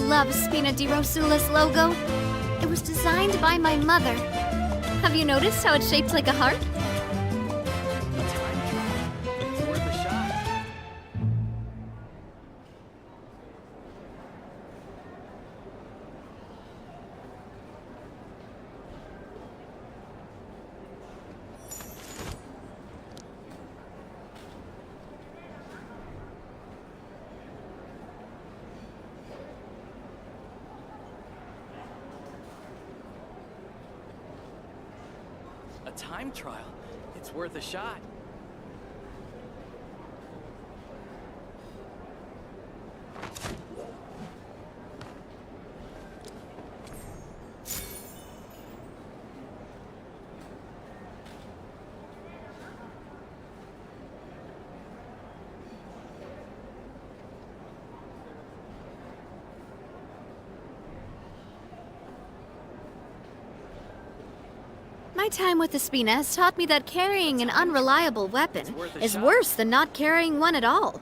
love Spina di Rosula's logo. It was designed by my mother. Have you noticed how it's shaped like a heart? It's worth a shot. A time trial. It's worth a shot. My time with the Spina has taught me that carrying an unreliable weapon worth a is shot. worse than not carrying one at all.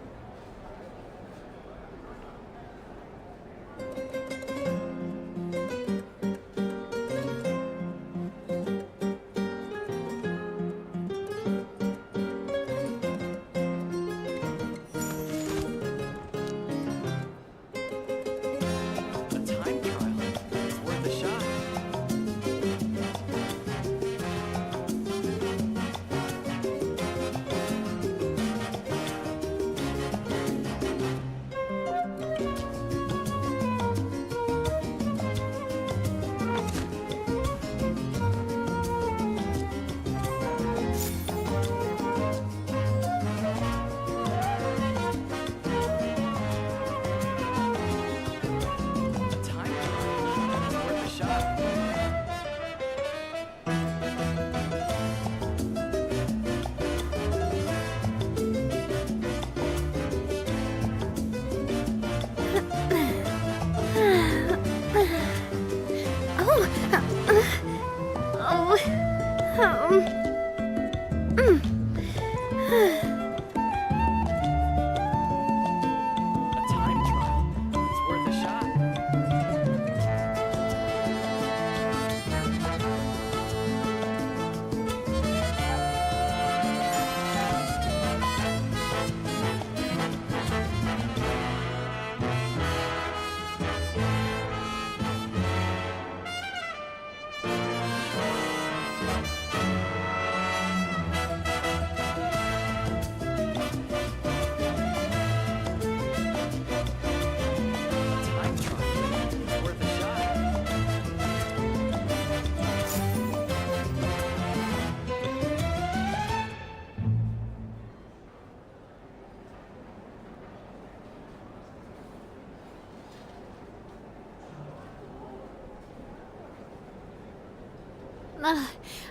A time trial. It's worth a shot. A time trial. It's worth a shot. A time trial. It's worth a shot. A time trial. It's worth a shot.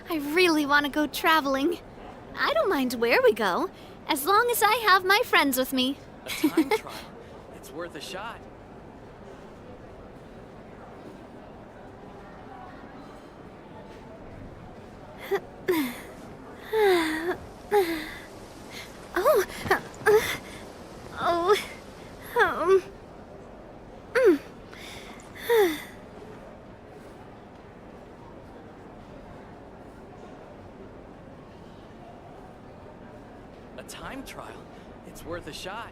I really want to go traveling. I don't mind where we go, as long as I have my friends with me. A time trial. It's worth a shot. Oh, oh, um, mm. A time trial. It's worth a shot.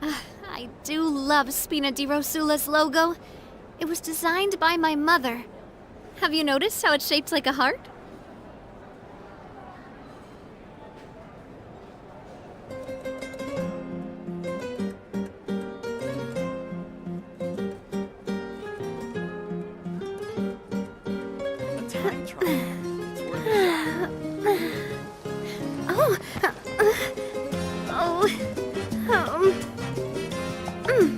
I do love Spina di Rosula's logo. It was designed by my mother. Have you noticed how it's shaped like a heart? A time trial. It's worth a shot. Oh, oh, mm.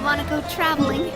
want to go traveling.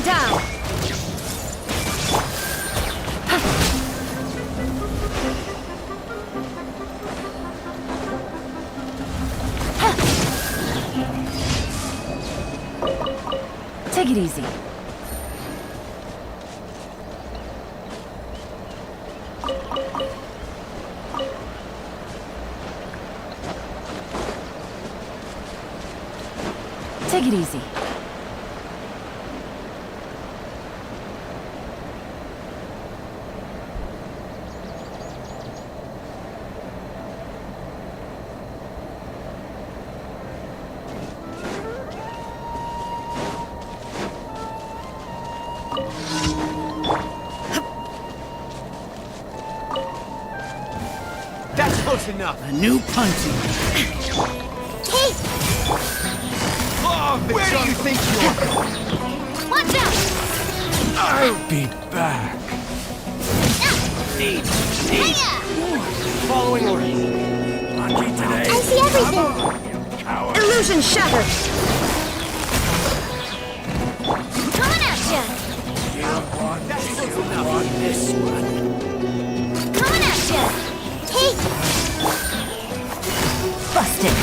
Down! Take it easy. Take it easy. That's close enough. A new punching. Hey! Oh, where do you think you're going? Watch out! I'll be back. Need. Hiya! Following orders. Lucky today. I see everything! You coward. Illusion shattered! Coming at ya! You want this one. Coming at ya! Hey! Busted!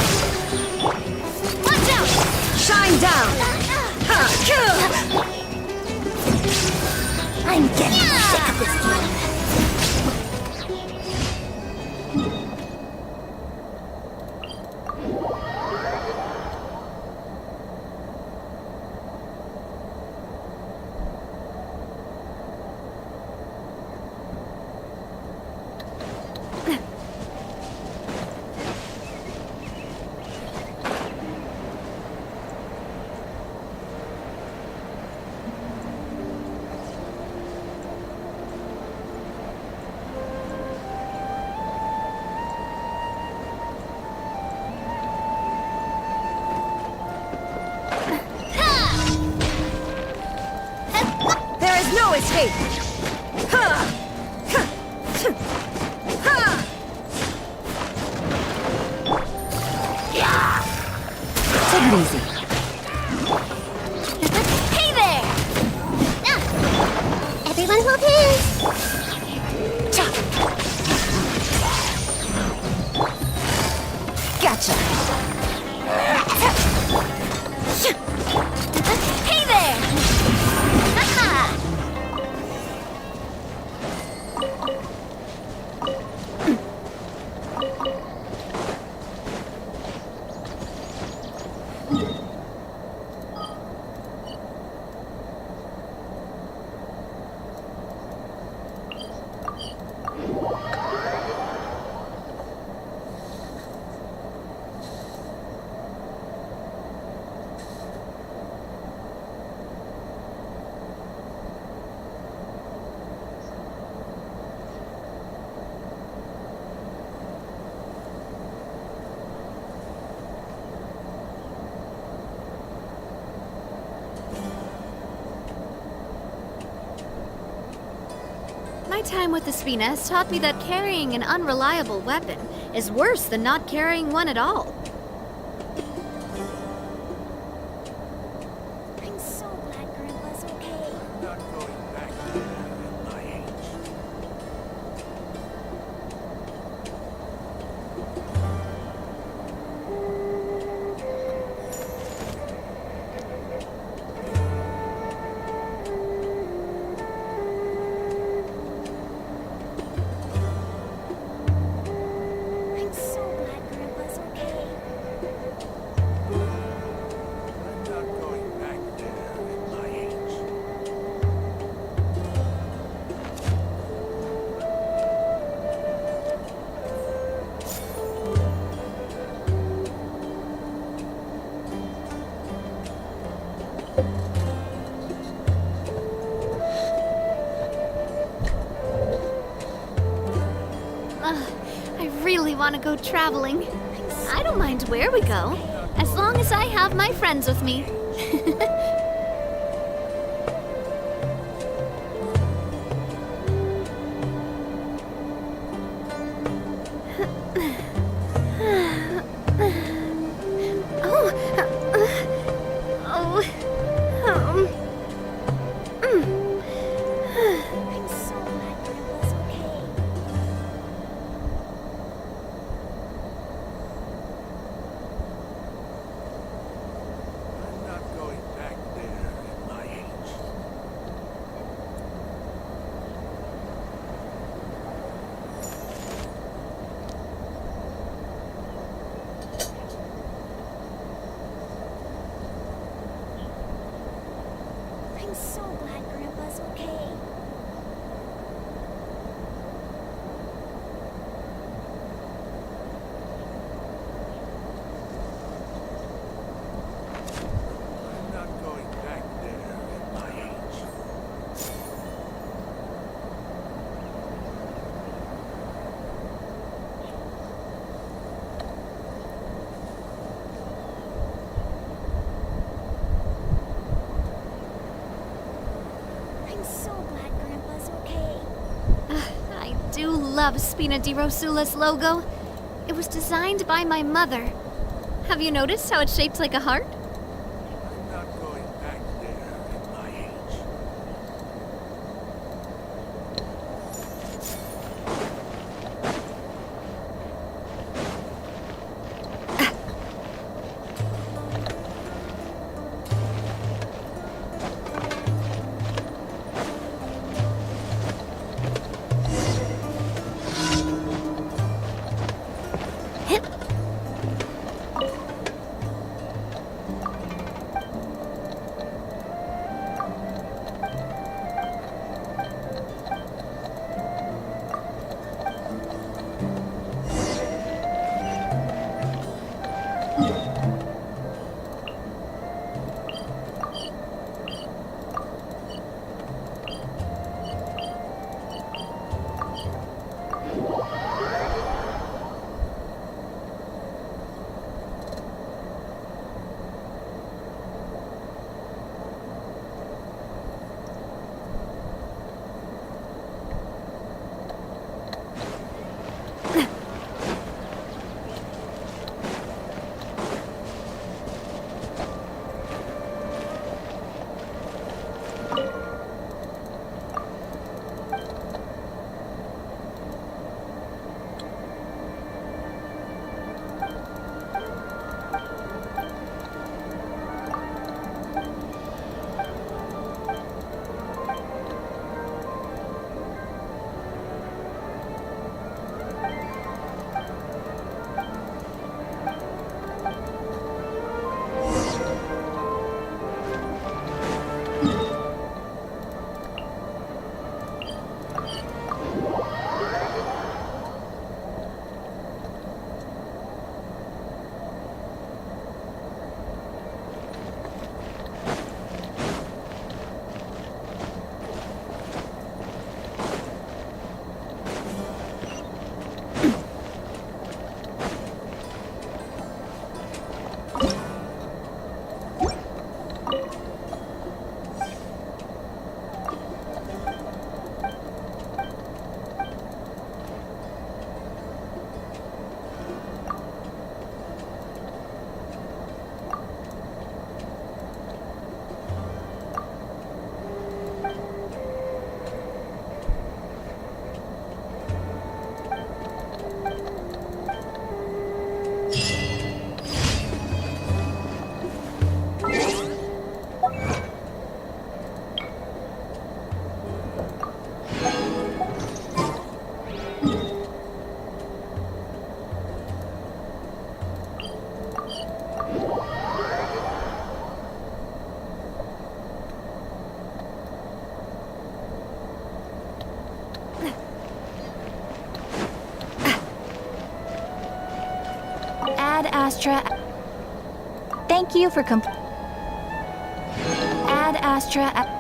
Watch out! Shine down! Ha! I'm getting sick of this game. There is no escape! Ha! Ha! Ha! Take it easy. Hey there! Everyone hold hands! Gotcha! Hey there! Ha-ha! My time with the Spina has taught me that carrying an unreliable weapon is worse than not carrying one at all. I'm so glad Grandpa's okay. I'm not going back there at my age. I'm so glad Grandpa's okay. I'm not going back there at my age. Ugh, I really want to go traveling. I don't mind where we go, as long as I have my friends with me. Oh, oh, I'm so glad Grandpa's okay. I'm not going back there at my age. I'm so glad Grandpa's okay. I'm not going back there at my age. I'm so glad Grandpa's okay. I do love Spina di Rosula's logo. It was designed by my mother. Have you noticed how it's shaped like a heart? I'm not going back there at my age. Astra. Thank you for Add Astra.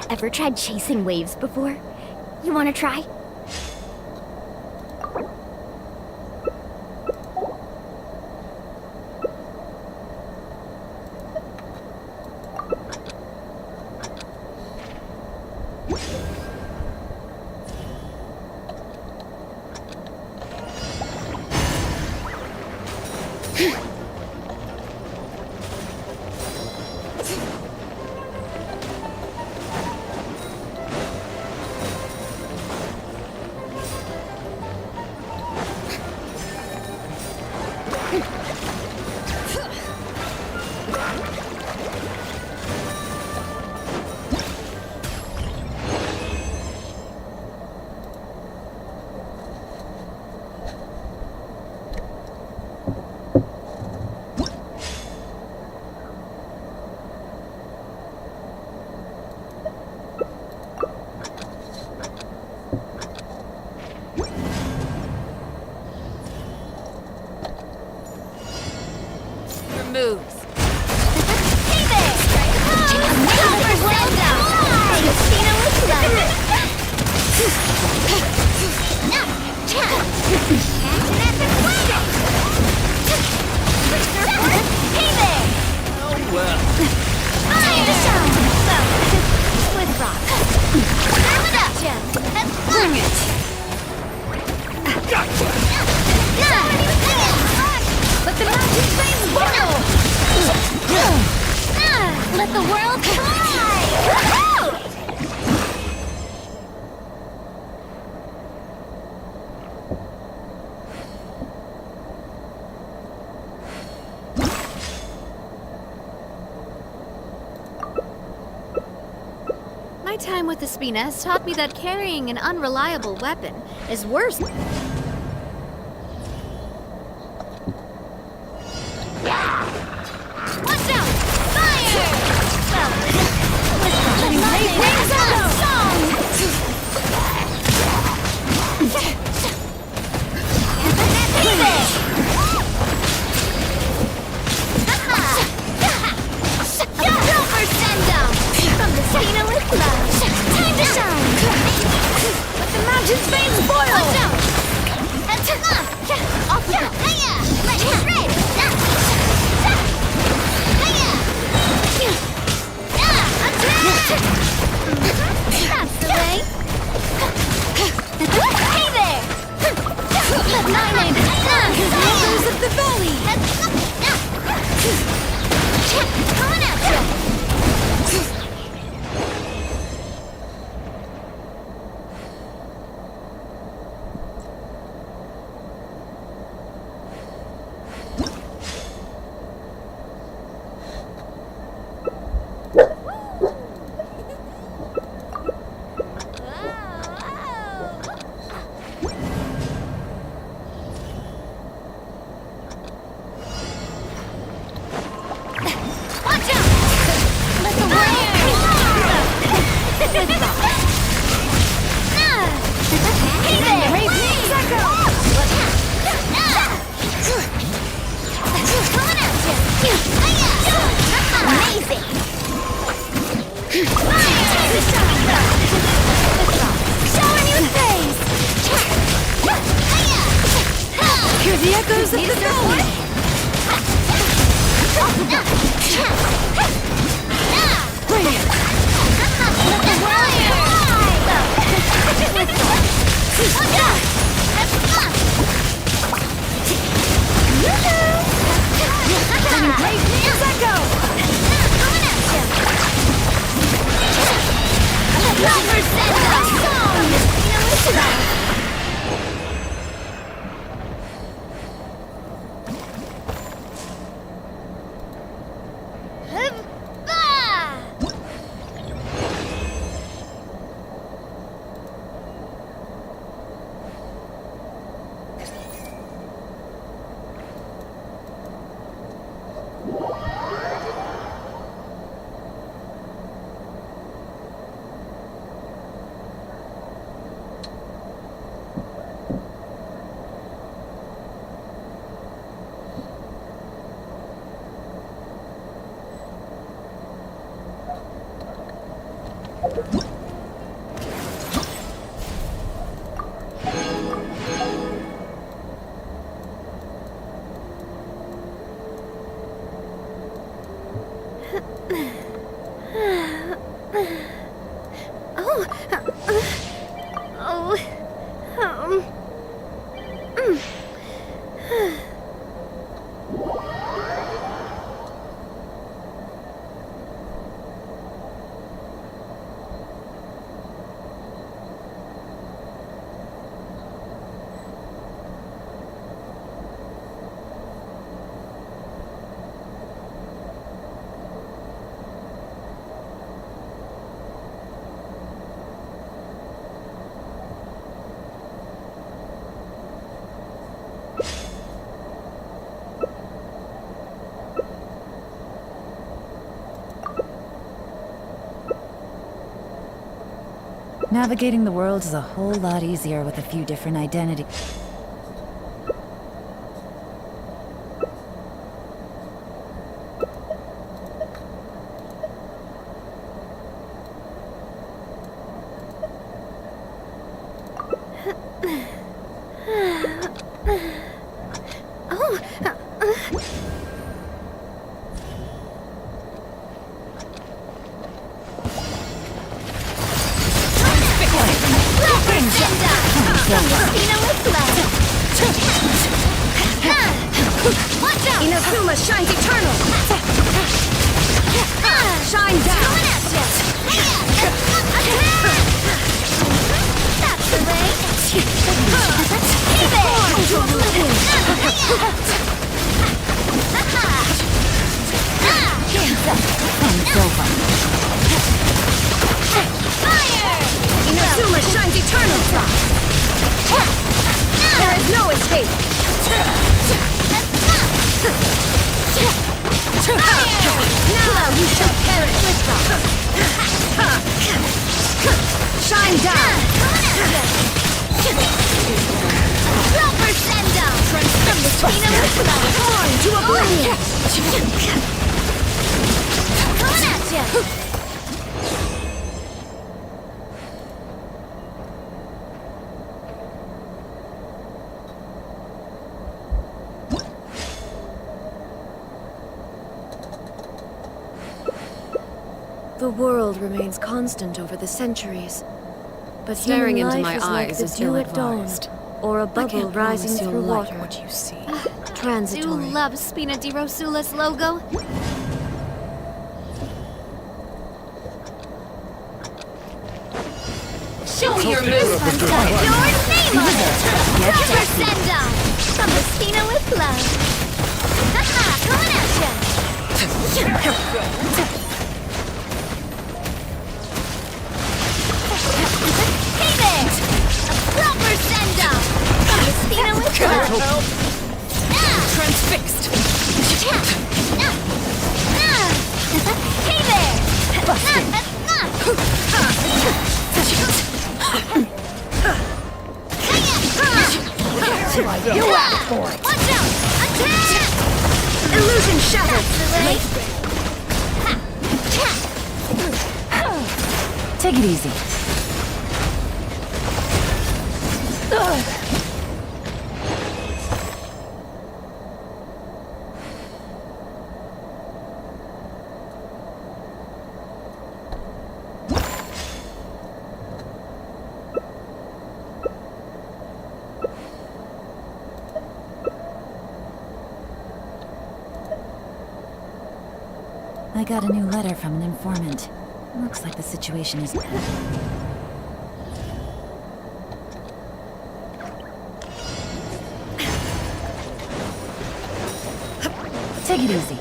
Ever tried chasing waves before? You wanna try? Moves. Hey there! Super Slam Christina with love! Now, hey there! Oh well. Time to shine! With rock. Serve it up, Jem! Bring it! Let the mountain flames boil! Let the world fly! My time with the Spina has taught me that carrying an unreliable weapon is worse. Watch out! Fire! Let nothing wings out song! Silver send-down! From the Spina with love! Time to shine! Let the mountain's veins boil! Watch out! That's the way. Hey there! My name is Rivers of the Valley. Coming at ya! Hear the echoes of the valley. Navigating the world is a whole lot easier with a few different identities. Inazuma shines eternal! Shine down! That's the way. Hey Fire! Inazuma shines eternal! There is no escape! Now you shall perish! Shine down! Proper send down! Born to oblivion! Coming at ya! The world remains constant over the centuries. But Staring human into life my is eyes like is the dew at dawn, ill-advised. or a I bubble can't rising promise you'll through like water. what you see. I Transitory. do love Spina di Rosula's logo. Show me your moves, Sunset. Your name on it. Proper send-off from the Spina with love. Haha, coming at ya. Hey there. A proper send-off from the Spina with love. Transfixed! Hey there. You asked for it! Watch out! Attack! Illusion shattered! Take it easy. I got a new letter from an informant. Looks like the situation is... Take it easy.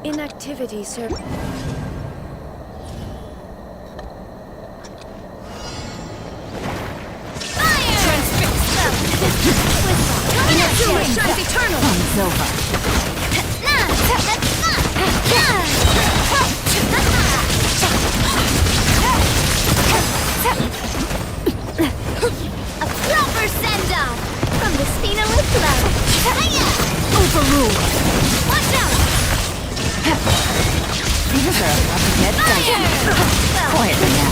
Inactivity, sir. Shines eternal! It's over. A proper send-off from the Spina with love. Overruled! Watch out! You deserve what you get, don't you? Quietly now.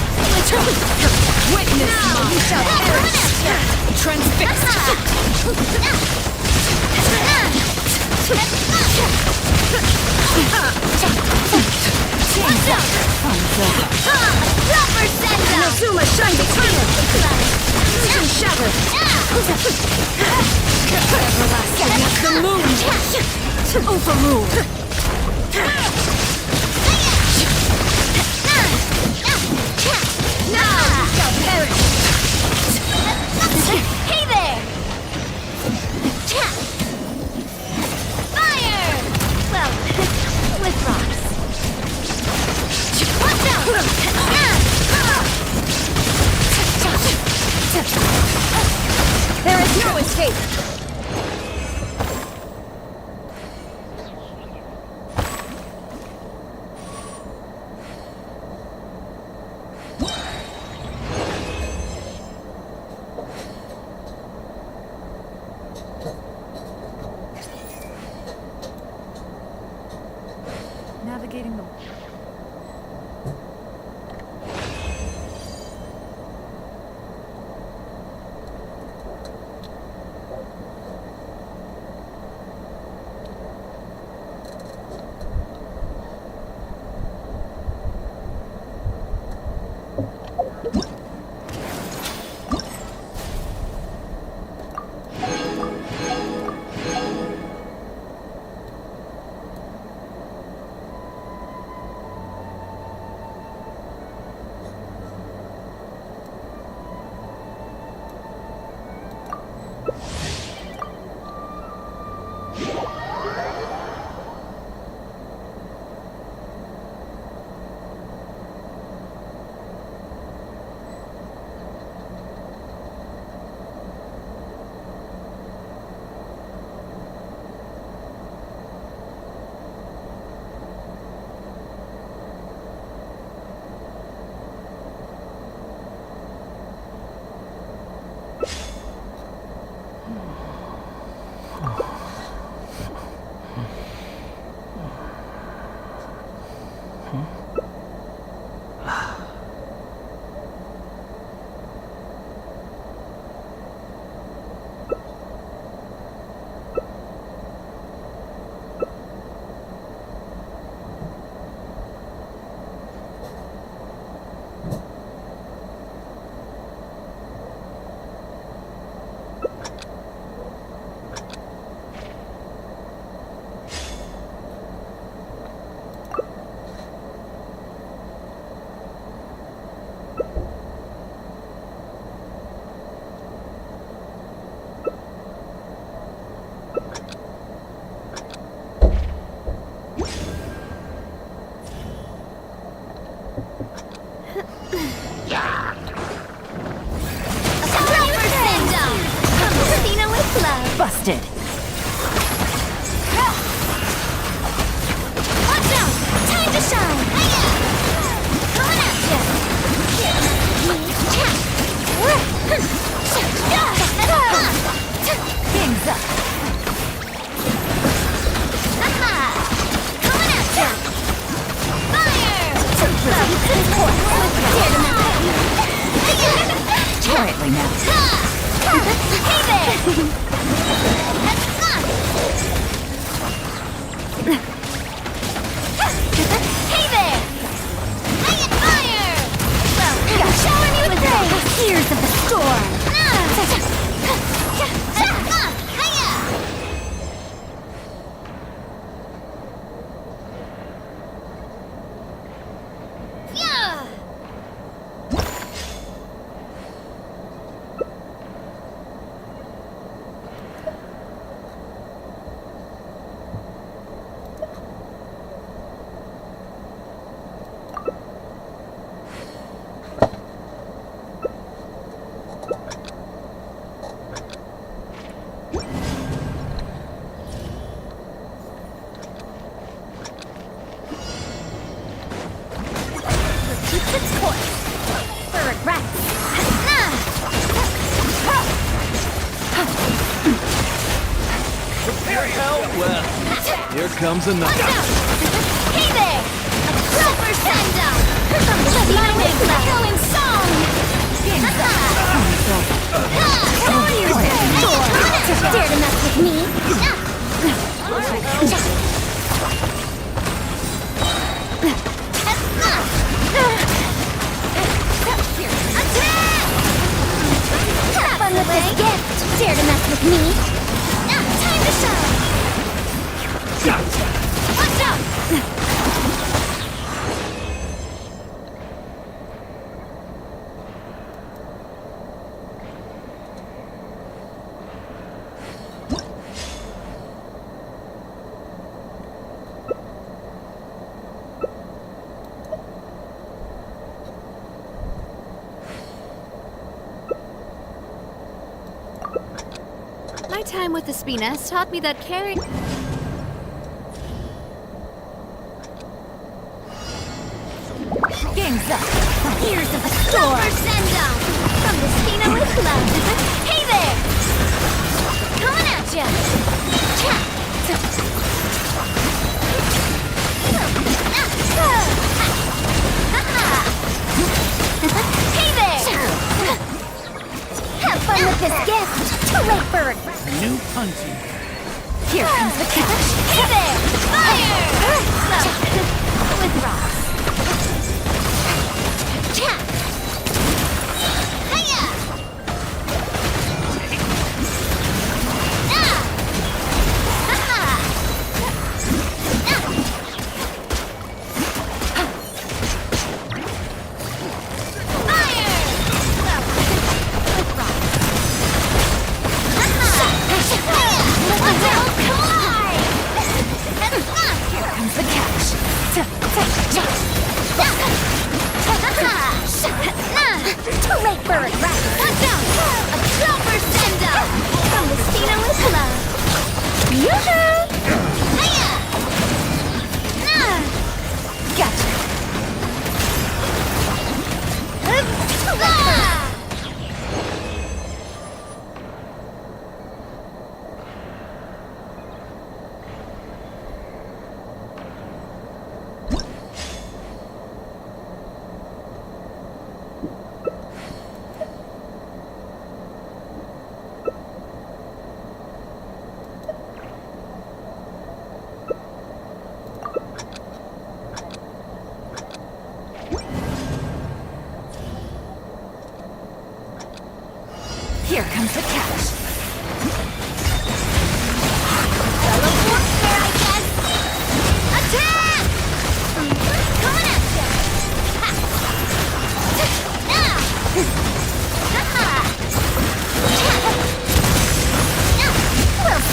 Witness Now you shall perish! Transfixed! Watch out! Fun's over. Proper send-off! Zuma shines eternal! Illusion shattered! The moon! Overruled! Now you shall perish! Hey there! Fire! Well, with rocks. Watch out! There is no escape! Navigating the... Super Send-Up! From Christina with love. Busted. Watch out! Time to shine! Hiya! Coming at ya! King's up. Coming at ya! Fire! Quietly now. Hey there! Hey there! Fire! Showering you with praise! Tears of the storm! Yeah! Keeps its course. For regrets. Well, here comes another. Watch out! Hey there! Super Send-Up! From the Sleeeeeeep echoing song! Dare to mess with me? Have fun with this gift! Dare to mess with me? Time to shine! Watch out! My time with the Spina has taught me that caring. King's up. Here's of the storm! Super Send-Up! From the Spina with love! Hey there! Coming at ya! Hey there! Have fun with this gift! Too late for regret! A new punching. Here comes the catch. Hey there! Fire! With rocks. Hiya! Too late for regret! Watch out! A proper send-up! From the Spina with love! Yoo-hoo! Hiya! Gotcha! Here comes the catch. Fellow warfare, I guess! Attack! Coming at ya! Ha! Now! Ha-ha! Well,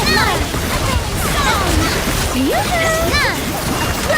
ha! Yoo-hoo! A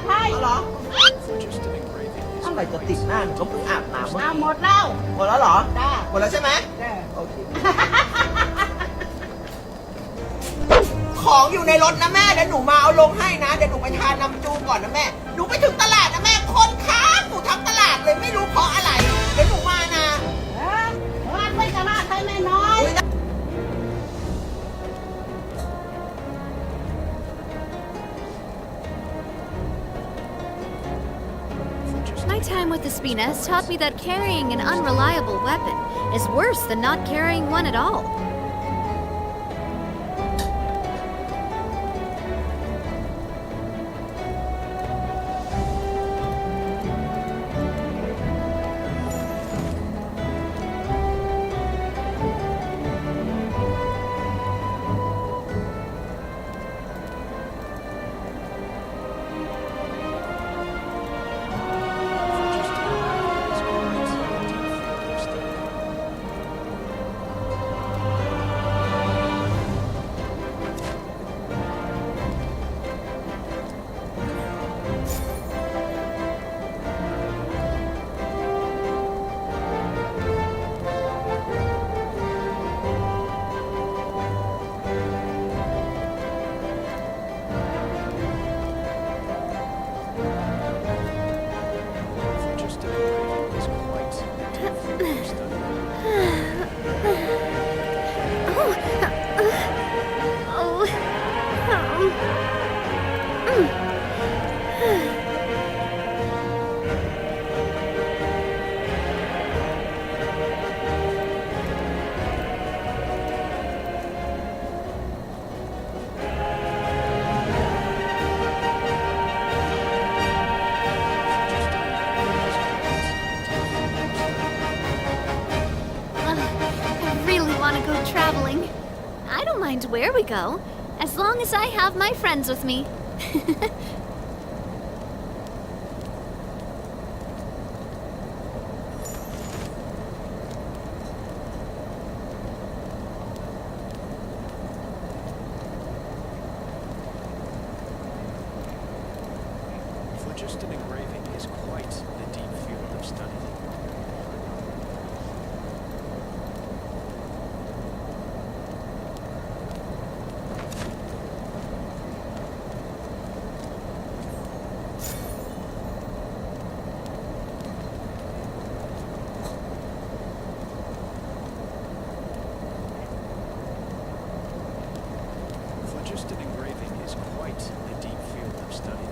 ใช่เหรอ Just an engraving is อะไรจะ quite ติดหน้าหนูก็เพิ่งอาบน้ำ เอาหมดแล้ว หมดแล้วเหรอ จ้า หมดแล้วใช่ไหม จ้า โอเค ของอยู่ในรถนะแม่เดี๋ยวหนูมาเอาลงให้นะเดี๋ยวหนูไปทานน้ำจูก่อนนะแม่หนูไปถึงตลาดนะแม่คนค้าหนูทั้งตลาดเลยไม่รู้เพราะอะไรเดี๋ยวหนูมานะ ร้านไม่ตลาดให้แม่น้อย My time with the Spina has taught me that carrying an unreliable weapon is worse than not carrying one at all. Just an engraving is quite a deep field of study. I really want to go traveling. I don't mind where we go, as long as I have my friends with me. For just an engraving is quite a deep field of study. For just an engraving is quite a deep field of study.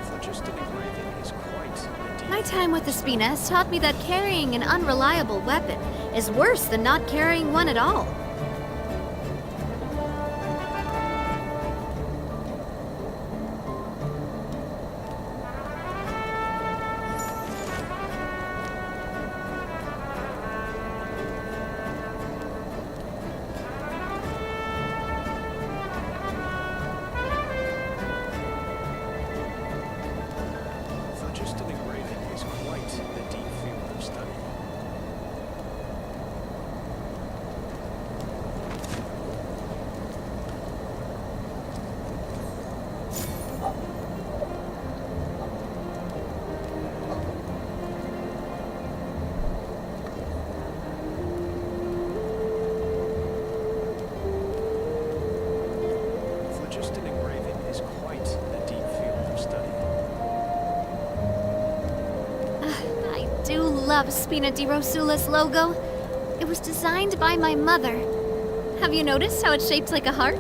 For just an engraving is quite a deep My time with the Spina has taught me that carrying an unreliable weapon is worse than not carrying one at all. For just an engraving is quite a deep field of study. For just an engraving is quite a deep field of study. I do love Spina di Rosula's logo. It was designed by my mother. Have you noticed how it's shaped like a heart?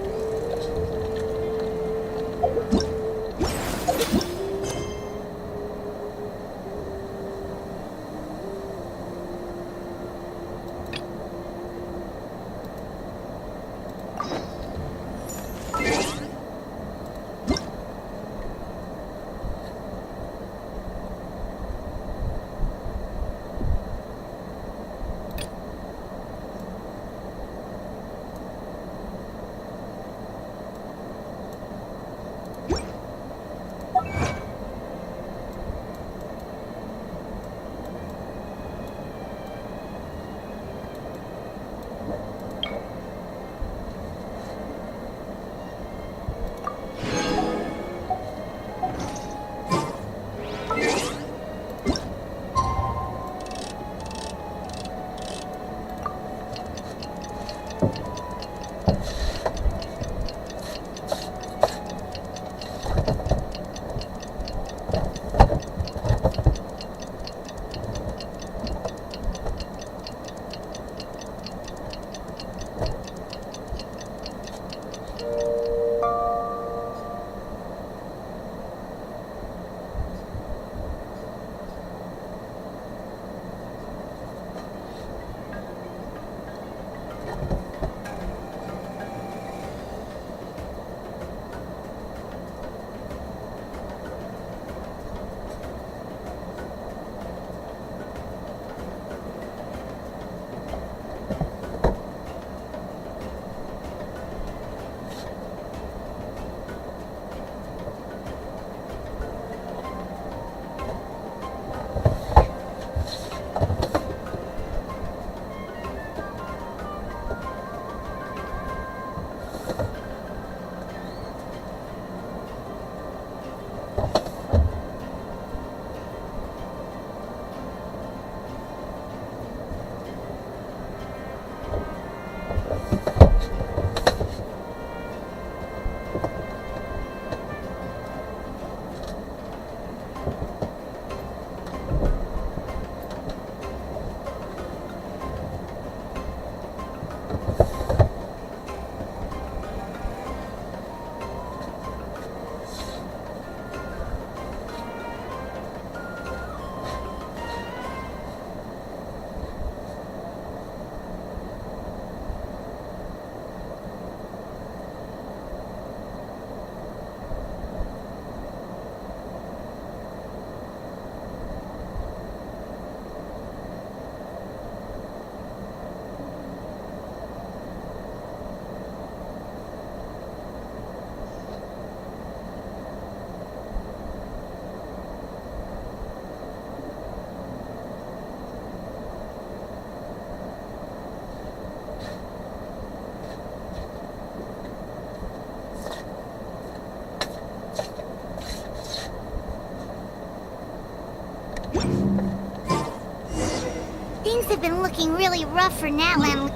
Things have been looking really rough for now, and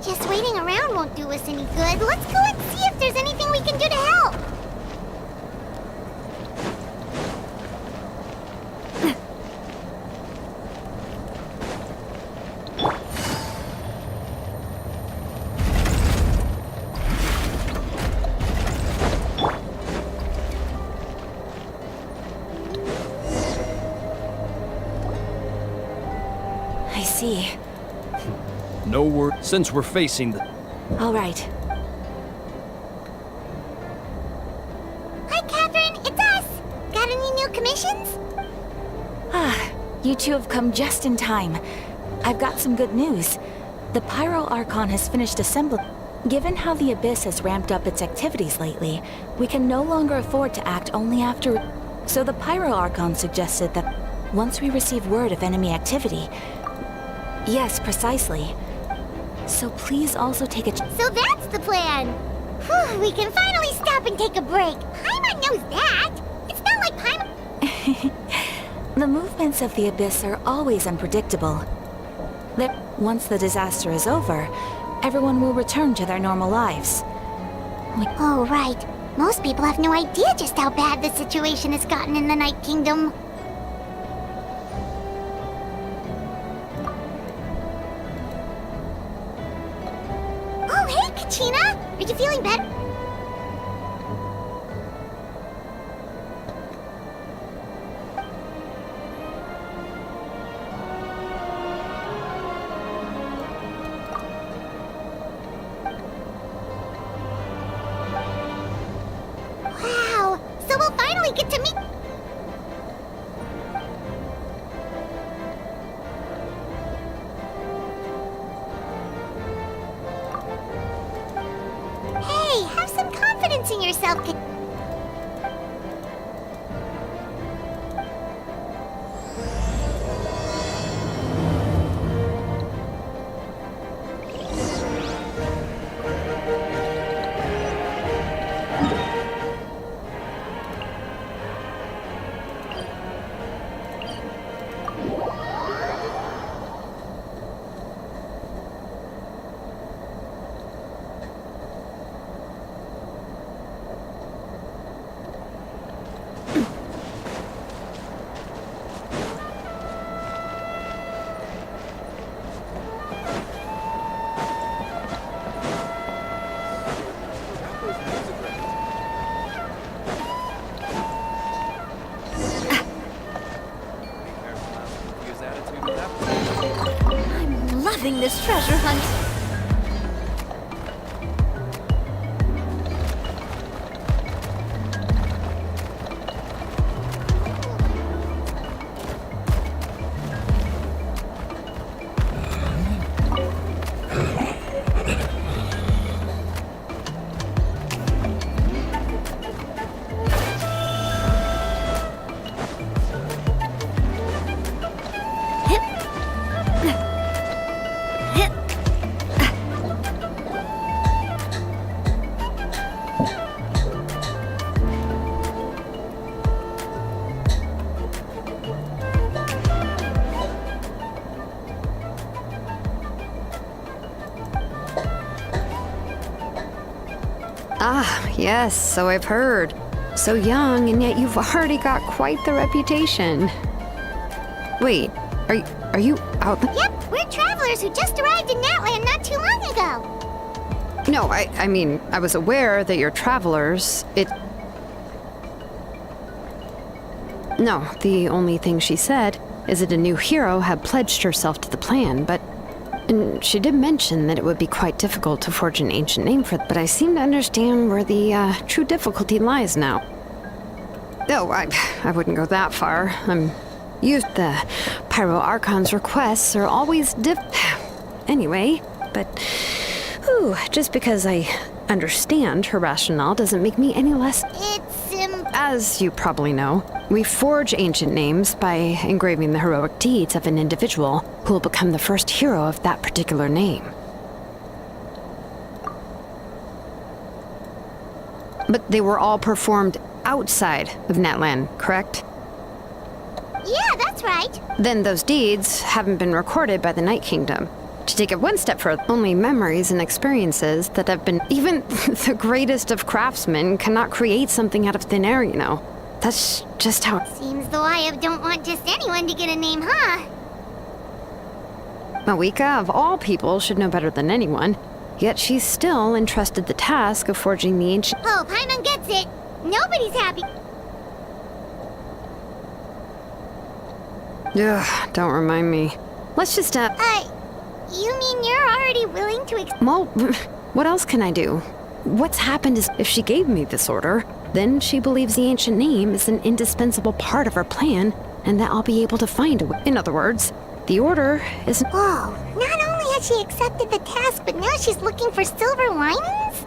just waiting around won't do us any good. Let's go and see if there's anything we can do to help. I see. No word since we're facing the... All right. Hi, Catherine. It's us. Got any new commissions? Ah, you two have come just in time. I've got some good news. The Pyro Archon has finished assembling. Given how the Abyss has ramped up its activities lately, we can no longer afford to act only after... So the Pyro Archon suggested that once we receive word of enemy activity... Yes, precisely. So please also take a... So that's the plan. Whew, we can finally stop and take a break. Paimon knows that. It's not like Paimon... The movements of the Abyss are always unpredictable. Once the disaster is over, everyone will return to their normal lives. Oh, right. Most people have no idea just how bad the situation has gotten in the Night Kingdom. Oh, hey, Kachina! Are you feeling better? Wow! So we'll finally get to meet... Hey, have some confidence in yourself, His attitude with that. I'm loving this treasure hunt. Ah, yes, so I've heard. So young, and yet you've already got quite the reputation. Wait, are you out? Yep, we're travelers who just arrived in Natland not too long ago. No, I mean, I was aware that you're travelers. No, the only thing she said is that a new hero had pledged herself to the plan, and she did mention that it would be quite difficult to forge an ancient name for it, but I seem to understand where the true difficulty lies now. Oh, I wouldn't go that far. I'm used the Pyro Archon's requests are always Anyway, but just because I understand her rationale doesn't make me any less. As you probably know, we forge ancient names by engraving the heroic deeds of an individual who will become the first hero of that particular name. But they were all performed outside of Natland, correct? Yeah, that's right. Then those deeds haven't been recorded by the Night Kingdom. To take it one step further, only memories and experiences that have been... Even the greatest of craftsmen cannot create something out of thin air, you know. That's just how... Seems the Wyab don't want just anyone to get a name, huh? Mawika, of all people, should know better than anyone. Yet she's still entrusted the task of forging the ancient... Oh, Paimon gets it. Nobody's happy. Ugh, don't remind me. Let's just, You mean you're already willing to Well, what else can I do? What's happened is if she gave me this order, then she believes the ancient name is an indispensable part of her plan, and that I'll be able to find it. In other words, the order is... Whoa, not only has she accepted the task, but now she's looking for silver linings?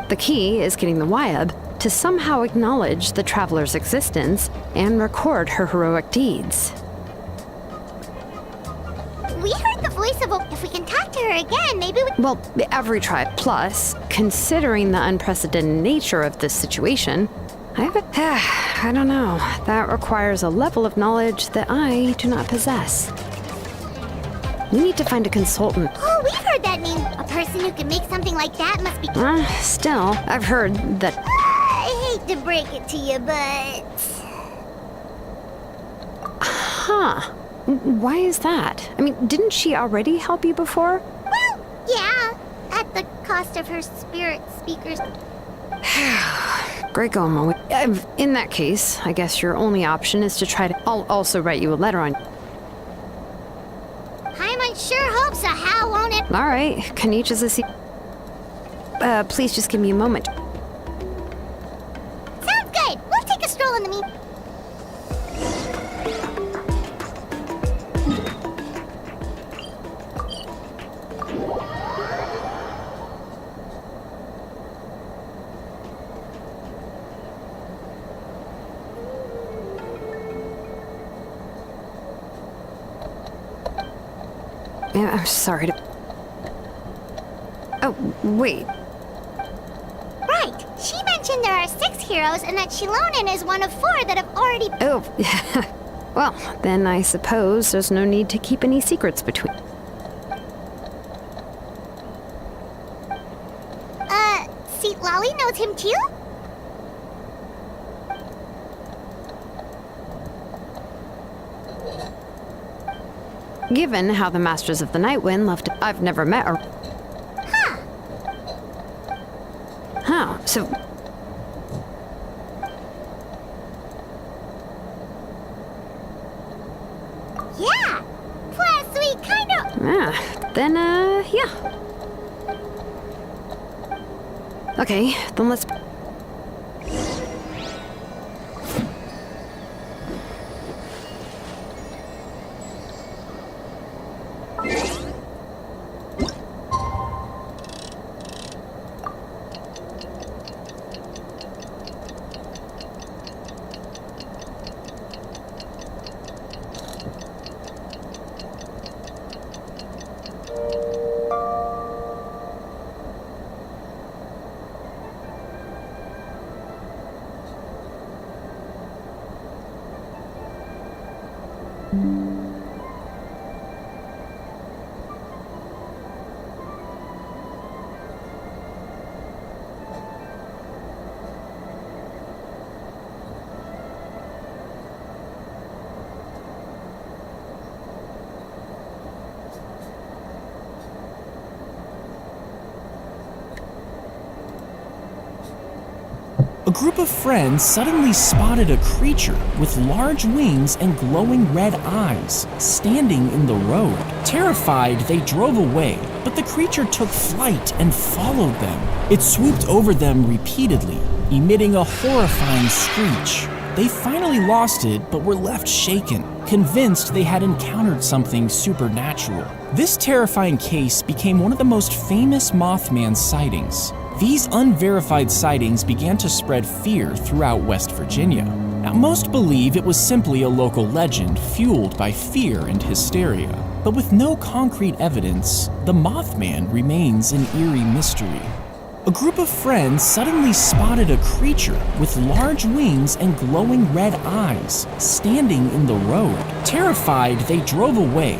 The key is getting the Wyab to somehow acknowledge the traveler's existence and record her heroic deeds. We heard the voice of a... If we can talk to her again, maybe we... Well, every tribe. Plus, considering the unprecedented nature of this situation, I don't know. That requires a level of knowledge that I do not possess. We need to find a consultant. Oh, we've heard that name. A person who can make something like that must be... Still, I've heard that... I hate to break it to you, but... Huh. Why is that? I mean, didn't she already help you before? Well, yeah. At the cost of her spirit speakers. Great going, Mo. In that case, I guess your only option is to try to... I'll also write you a letter on... Paimon sure hopes so. How won't it? All right. Kanichi's a... please just give me a moment. Sounds good. We'll take a stroll in the meantime. I'm sorry to... Oh, wait. Right. She mentioned there are 6 heroes and that Shilonen is one of 4 that have already... Oh, well, then I suppose there's no need to keep any secrets between... Seat Lolly knows him too? Given how the Masters of the Night Wind left... I've never met her... Huh. Huh, so... Yeah. Plus, we kind of... Then, yeah. Okay, then let's... A group of friends suddenly spotted a creature with large wings and glowing red eyes standing in the road. Terrified, they drove away, but the creature took flight and followed them. It swooped over them repeatedly, emitting a horrifying screech. They finally lost it, but were left shaken, convinced they had encountered something supernatural. This terrifying case became one of the most famous Mothman sightings. These unverified sightings began to spread fear throughout West Virginia. Now, most believe it was simply a local legend fueled by fear and hysteria. But with no concrete evidence, the Mothman remains an eerie mystery. A group of friends suddenly spotted a creature with large wings and glowing red eyes standing in the road. Terrified, they drove away.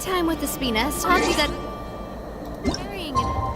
time with the Spina has taught me that carrying it.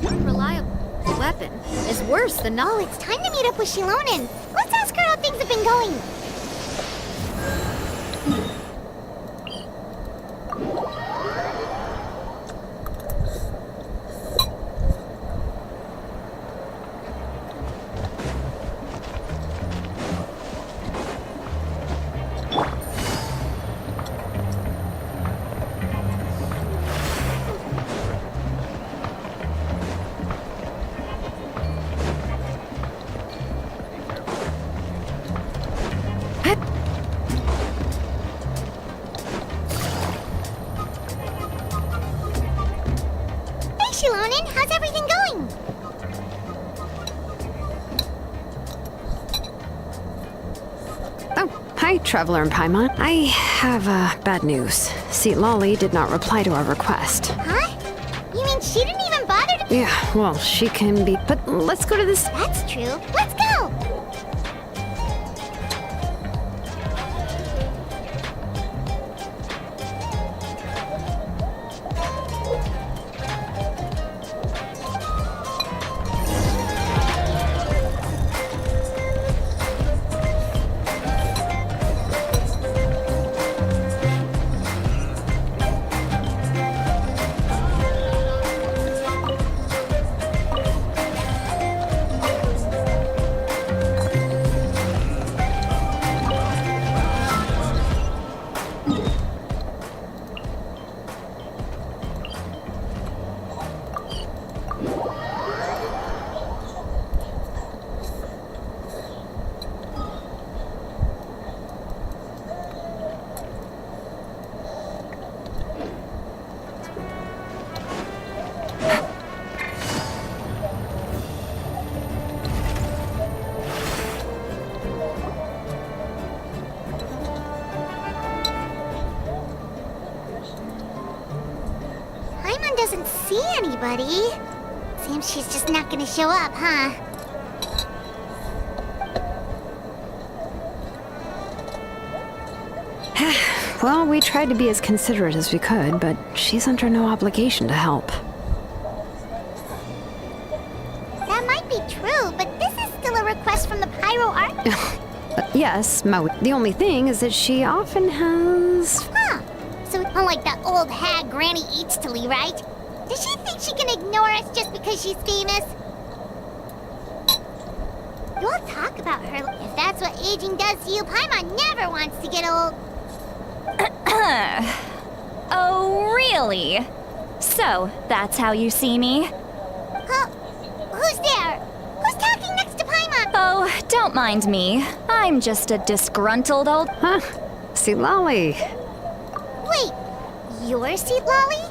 Unreliable weapon is worse than Oh, it's time to meet up with Shilonen. Let's ask her how things have been going. Hey, Shilonen, how's everything going? Oh, hi, Traveler and Paimon. I have bad news. Sleeeeeeep did not reply to our request. Huh? You mean she didn't even bother to... Yeah, well, she can be. But let's go to this. That's true. Let's go! Paimon doesn't see anybody. Seems she's just not gonna show up, huh? Well, we tried to be as considerate as we could, but she's under no obligation to help. That might be true, but this is still a request from the Pyro Art. Yes, the only thing is that she often has. Huh. So, unlike that old hag Granny Eatstily, right? Does she think she can ignore us just because she's famous? You'll talk about her. If that's what aging does to you, Paimon never wants to get old. Oh, really? So, that's how you see me? Huh? Who's there? Who's talking next to Paimon? Oh, don't mind me. I'm just a disgruntled old... Huh? Sleeeeeeep. Wait, you're Sleeeeeeep?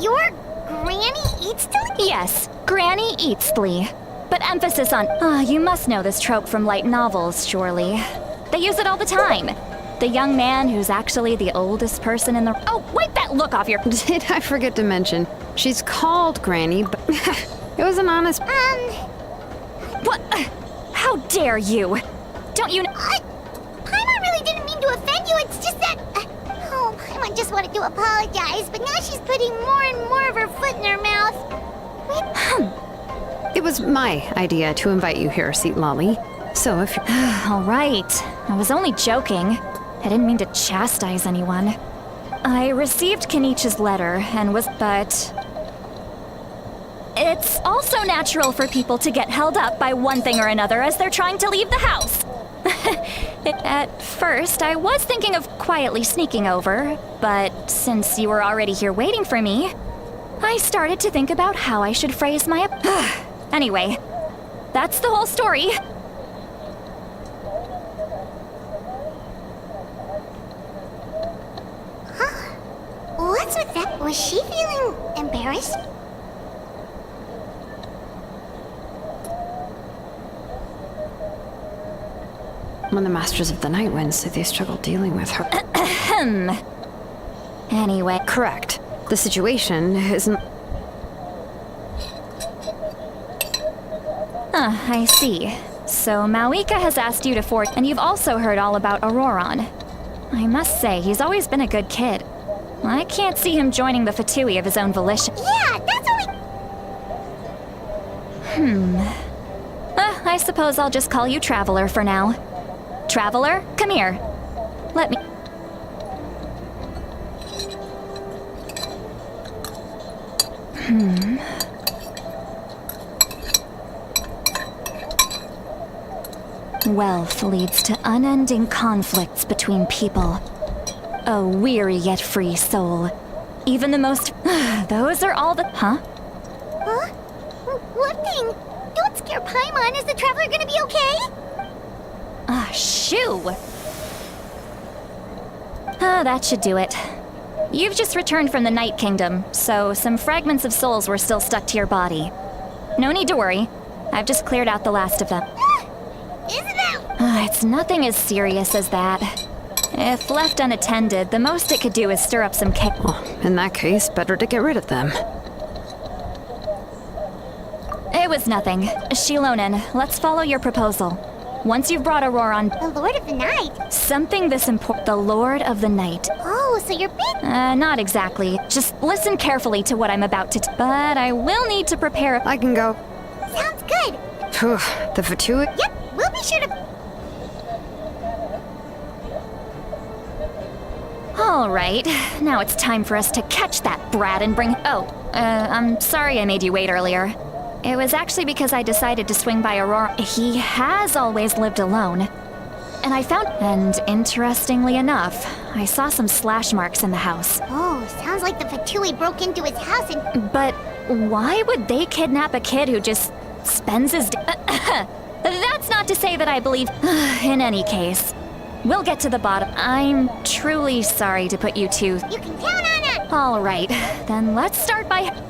Your Granny Eatsley? Yes, Granny Eatsley. But emphasis on, you must know this trope from light novels, surely. They use it all the time. The young man who's actually the oldest person in the... Oh, wipe that look off your... Did I forget to mention? She's called Granny, but it was an honest... What? How dare you? Don't you... Paimon really didn't mean to offend you, it's just that... oh, Paimon just wanted to apologize, but now she's putting more and more of her foot in her mouth. It was my idea to invite you here, Seat Lolly. So if you're... All right. I was only joking. I didn't mean to chastise anyone. I received Kenichi's letter and was... But... It's also natural for people to get held up by one thing or another as they're trying to leave the house. At first, I was thinking of quietly sneaking over, but since you were already here waiting for me, I started to think about how I should phrase my... Anyway, that's the whole story. What's with that? Was she feeling embarrassed? When the Masters of the Night went, so they struggled dealing with her. Anyway. Correct. The situation isn't... I see. So Mawika has asked you to forge, and you've also heard all about Auroron. I must say, he's always been a good kid. I can't see him joining the Fatui of his own volition. Yeah, that's only... I suppose I'll just call you Traveler for now. Traveler, come here. Let me... Wealth leads to unending conflicts between people. A weary yet free soul. Even the most... Those are all the... Huh? Huh? What thing? Don't scare Paimon. Is the Traveler gonna be okay? Shoo! That should do it. You've just returned from the Night Kingdom, so some fragments of souls were still stuck to your body. No need to worry. I've just cleared out the last of them. Isn't that... It's nothing as serious as that. If left unattended, the most it could do is stir up some chaos. Well, in that case, better to get rid of them. It was nothing. Shilonen, let's follow your proposal. Once you've brought Auroron... The Lord of the Night? Something this important... The Lord of the Night. Oh, so you're big... Not exactly. Just listen carefully to what I'm about to... But I will need to prepare... I can go. Sounds good. The Fatui... Yep, we'll be sure to... All right, now it's time for us to catch that brat and bring... I'm sorry I made you wait earlier. It was actually because I decided to swing by Aurora. He has always lived alone. And I found... And interestingly enough, I saw some slash marks in the house. Oh, sounds like the Fatui broke into his house and... But why would they kidnap a kid who just spends his... That's not to say that I believe... In any case, we'll get to the bottom. I'm truly sorry to put you two... You can count on it! All right, then let's start by...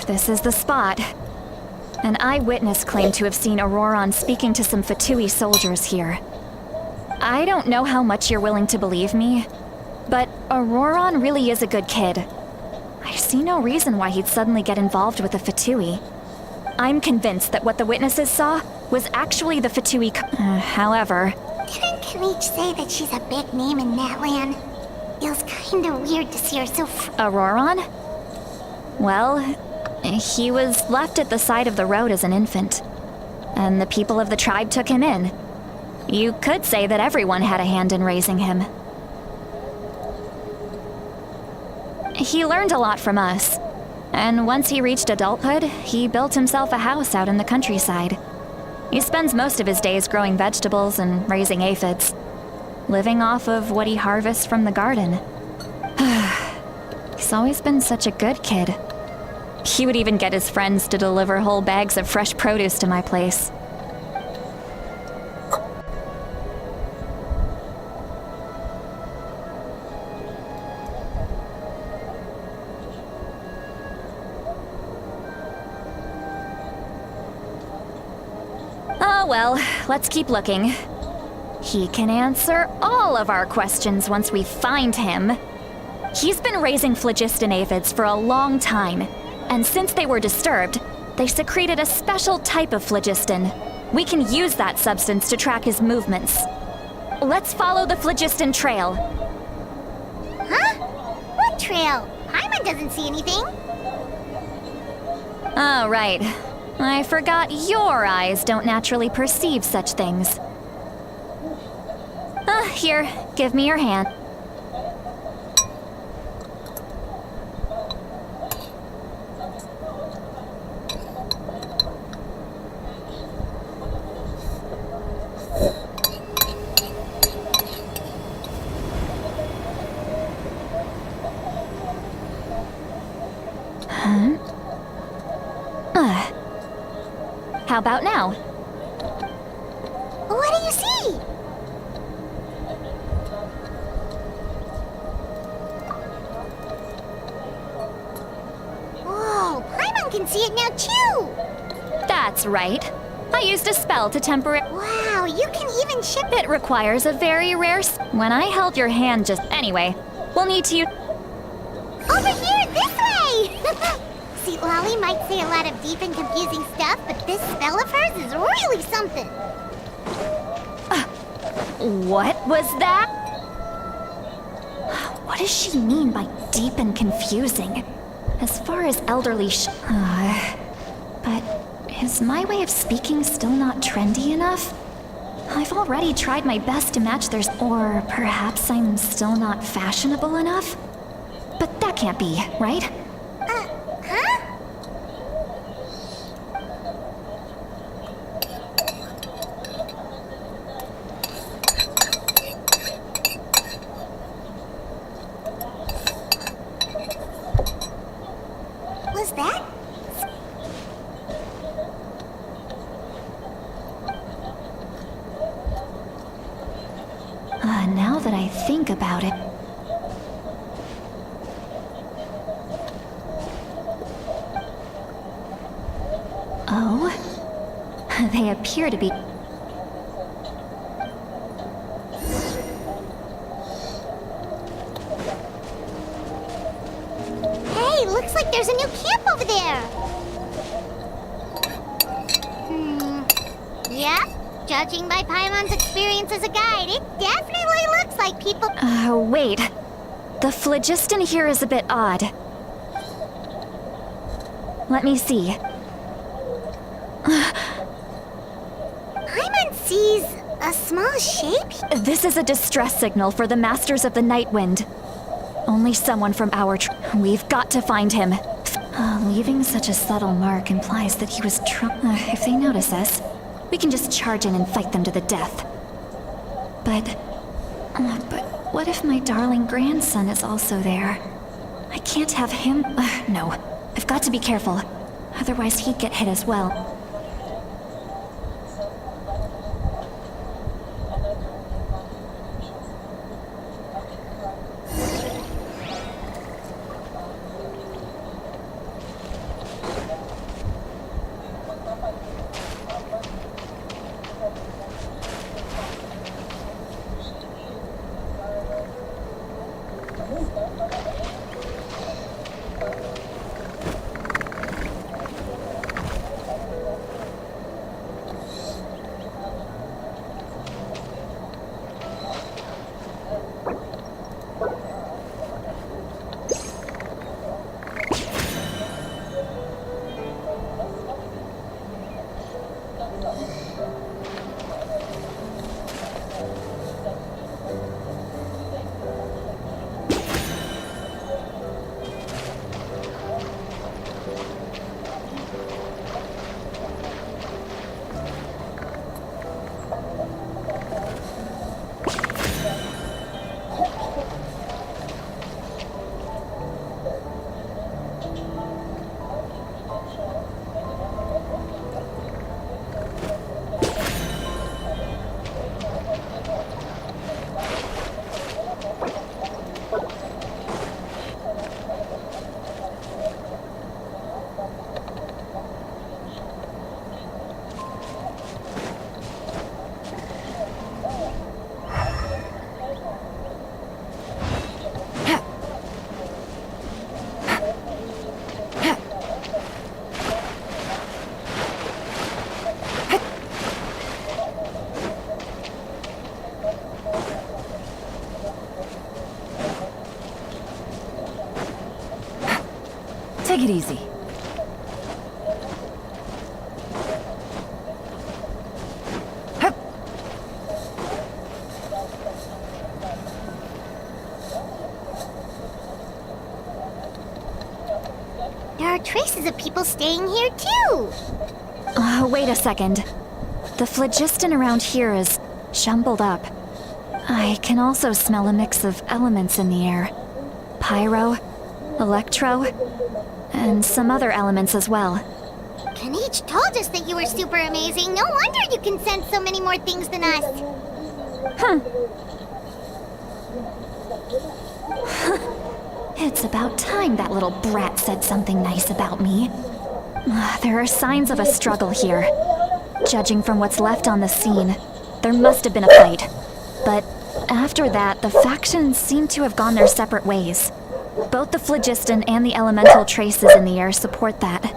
This is the spot. An eyewitness claimed to have seen Auroron speaking to some Fatui soldiers here. I don't know how much you're willing to believe me, but Auroron really is a good kid. I see no reason why he'd suddenly get involved with the Fatui. I'm convinced that what the witnesses saw was actually the Fatui. However, Didn't Kaleech say that she's a big name in that land? Feels kinda weird to see her so Auroron? Well, he was left at the side of the road as an infant, and the people of the tribe took him in. You could say that everyone had a hand in raising him. He learned a lot from us, and once he reached adulthood, he built himself a house out in the countryside. He spends most of his days growing vegetables and raising aphids, living off of what he harvests from the garden. He's always been such a good kid. He would even get his friends to deliver whole bags of fresh produce to my place. Oh well, let's keep looking. He can answer all of our questions once we find him. He's been raising phlogiston aphids for a long time, and since they were disturbed, they secreted a special type of phlogiston. We can use that substance to track his movements. Let's follow the phlogiston trail. Huh? What trail? Paimon doesn't see anything. Oh, right. I forgot your eyes don't naturally perceive such things. Here, give me your hand. How about now? What do you see? Whoa, Paimon can see it now too! That's right. I used a spell to Wow, you can even shift It requires a very rare When I held your hand just... Anyway, we'll need to over here, this way! See, Lolly might say a lot of deep and confusing stuff, but this spell of hers is really something. What was that? What does she mean by deep and confusing? As far as elderly but is my way of speaking still not trendy enough? I've already tried my best to match theirs, or perhaps I'm still not fashionable enough? But that can't be, right? Huh? Was that? Now that I think about it... Oh? They appear to be... Hey, looks like there's a new camp over there. Yeah? Judging by Paimon's experience as a guide, it definitely looks like people... wait. The phlogiston here is a bit odd. Let me see. Paimon sees a small shape? This is a distress signal for the Masters of the Night Wind. Only someone from our We've got to find him. Leaving such a subtle mark implies that he was if they notice us, we can just charge in and fight them to the death. But what if my darling grandson is also there? I can't have him... no. I've got to be careful. Otherwise he'd get hit as well. Take it easy. There are traces of people staying here too. Wait a second. The phlogiston around here is jumbled up. I can also smell a mix of elements in the air. Pyro, electro, and some other elements as well. Kanich told us that you were super amazing. No wonder you can sense so many more things than us. It's about time that little brat said something nice about me. There are signs of a struggle here. Judging from what's left on the scene, there must have been a fight. But after that, the factions seem to have gone their separate ways. Both the phlogiston and the elemental traces in the air support that.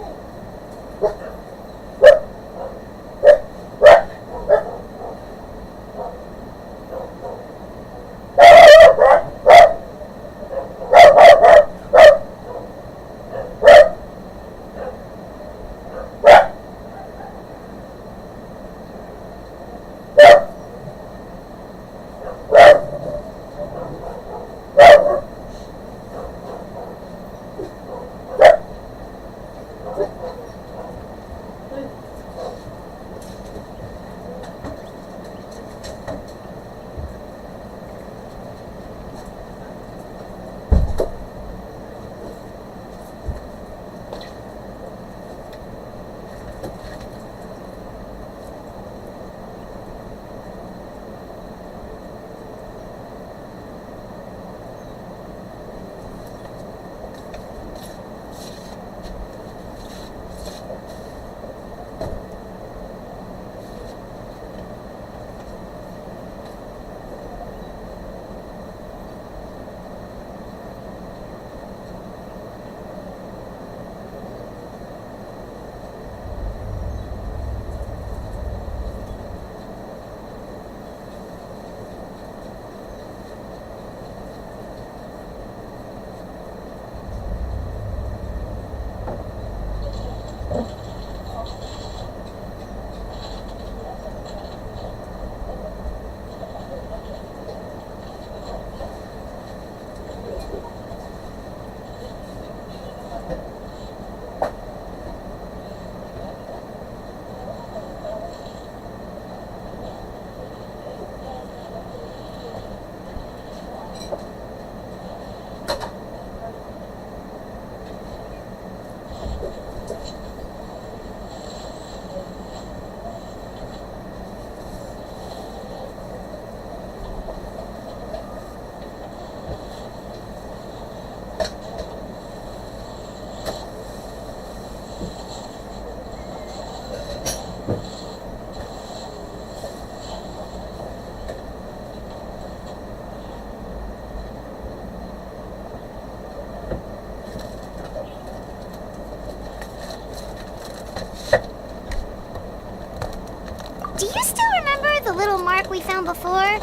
we found before?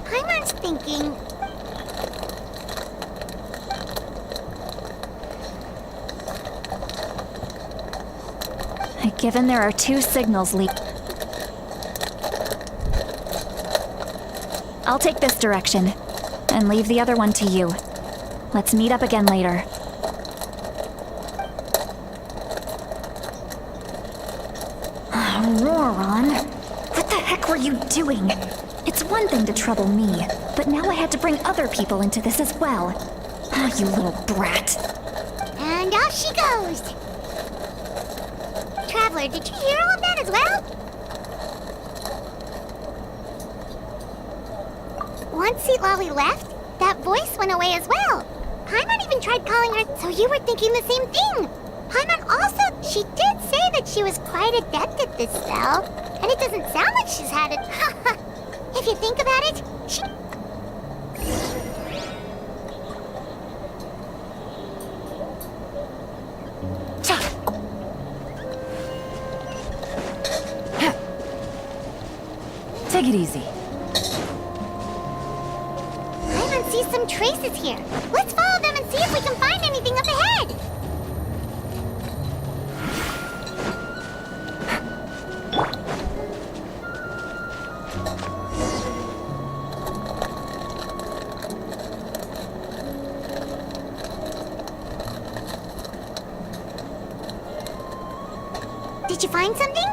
Paimon's thinking... Given there are 2 signals leaked, I'll take this direction and leave the other one to you. Let's meet up again later. Auroron, what the heck were you doing? It's one thing to trouble me, but now I had to bring other people into this as well. Oh, you little brat. And off she goes! Traveler, did you hear all of that as well? Once Sleeeeeep left, that voice went away as well. Paimon even tried calling her, so you were thinking the same thing. Paimon also, she did say that she was quite adept at this spell, and it doesn't sound like she's had it. If you think about it, she... Take it easy. Paimon sees some traces here. Let's follow them and see if we can find anything up ahead. Did you find something?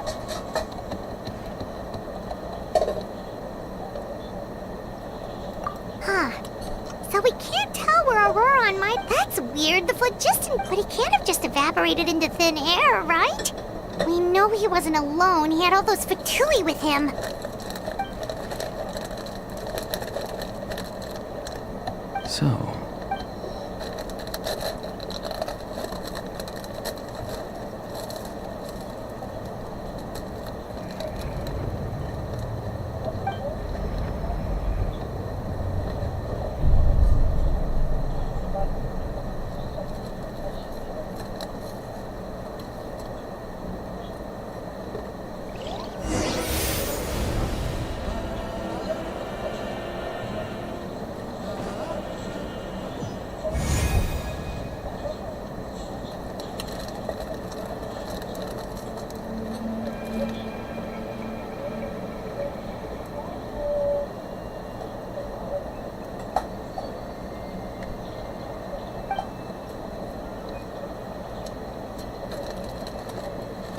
So we can't tell where Auroron might... That's weird. The phlogiston... But he can't have just evaporated into thin air, right? We know he wasn't alone. He had all those Fatui with him. So...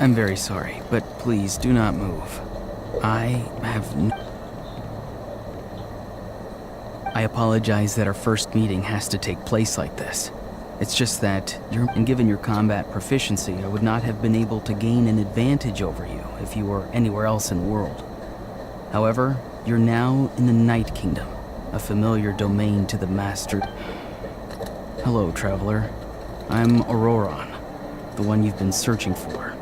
I'm very sorry, but please do not move. I apologize that our first meeting has to take place like this. It's just that, and given your combat proficiency, I would not have been able to gain an advantage over you if you were anywhere else in the world. However, you're now in the Night Kingdom, a familiar domain to the Master. Hello, Traveler. I'm Auroron, the one you've been searching for.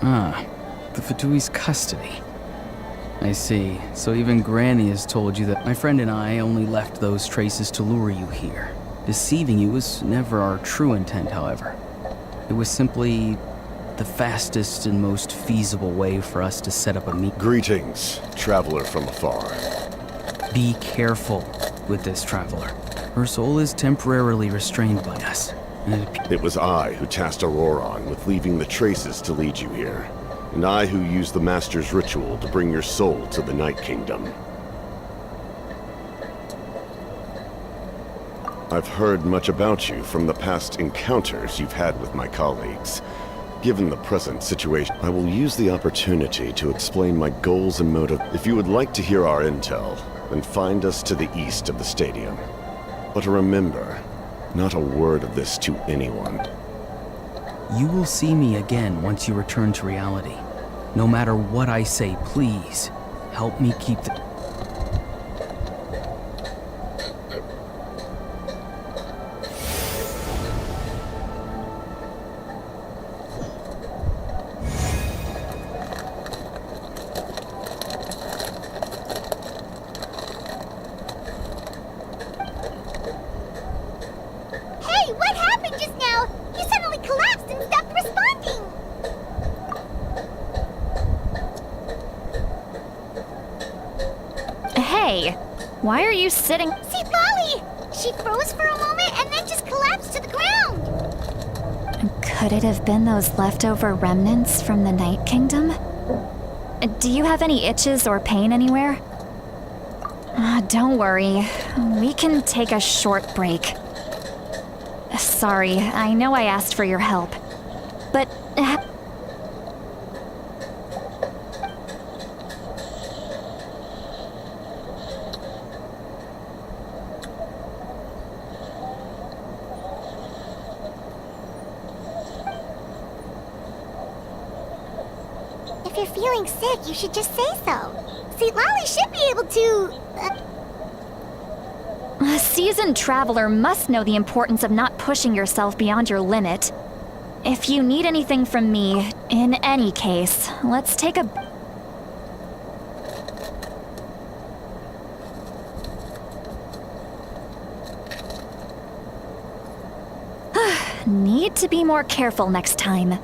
Ah, the Fatui's custody. I see. So even Granny has told you that my friend and I only left those traces to lure you here. Deceiving you was never our true intent, however. It was simply the fastest and most feasible way for us to set up a meet. Greetings, traveler from afar. Be careful with this traveler. Her soul is temporarily restrained by us. It was I who tasked Auroron with leaving the traces to lead you here, and I who used the Master's ritual to bring your soul to the Night Kingdom. I've heard much about you from the past encounters you've had with my colleagues. Given the present situation, I will use the opportunity to explain my goals and motive. If you would like to hear our intel, then find us to the east of the stadium. But remember, not a word of this to anyone. You will see me again once you return to reality. No matter what I say, please, help me keep the... Hey, what happened just now? You suddenly collapsed and stopped responding. Hey, why are you sitting? See, Lolly! She froze for a moment and then just collapsed to the ground! Could it have been those leftover remnants from the Night Kingdom? Do you have any itches or pain anywhere? Don't worry. We can take a short break. Sorry, I know I asked for your help. But... If you're feeling sick, you should just say so. See, Lolly should be able to... A seasoned traveler must know the importance of not pushing yourself beyond your limit. If you need anything from me, in any case, let's take a... Need to be more careful next time.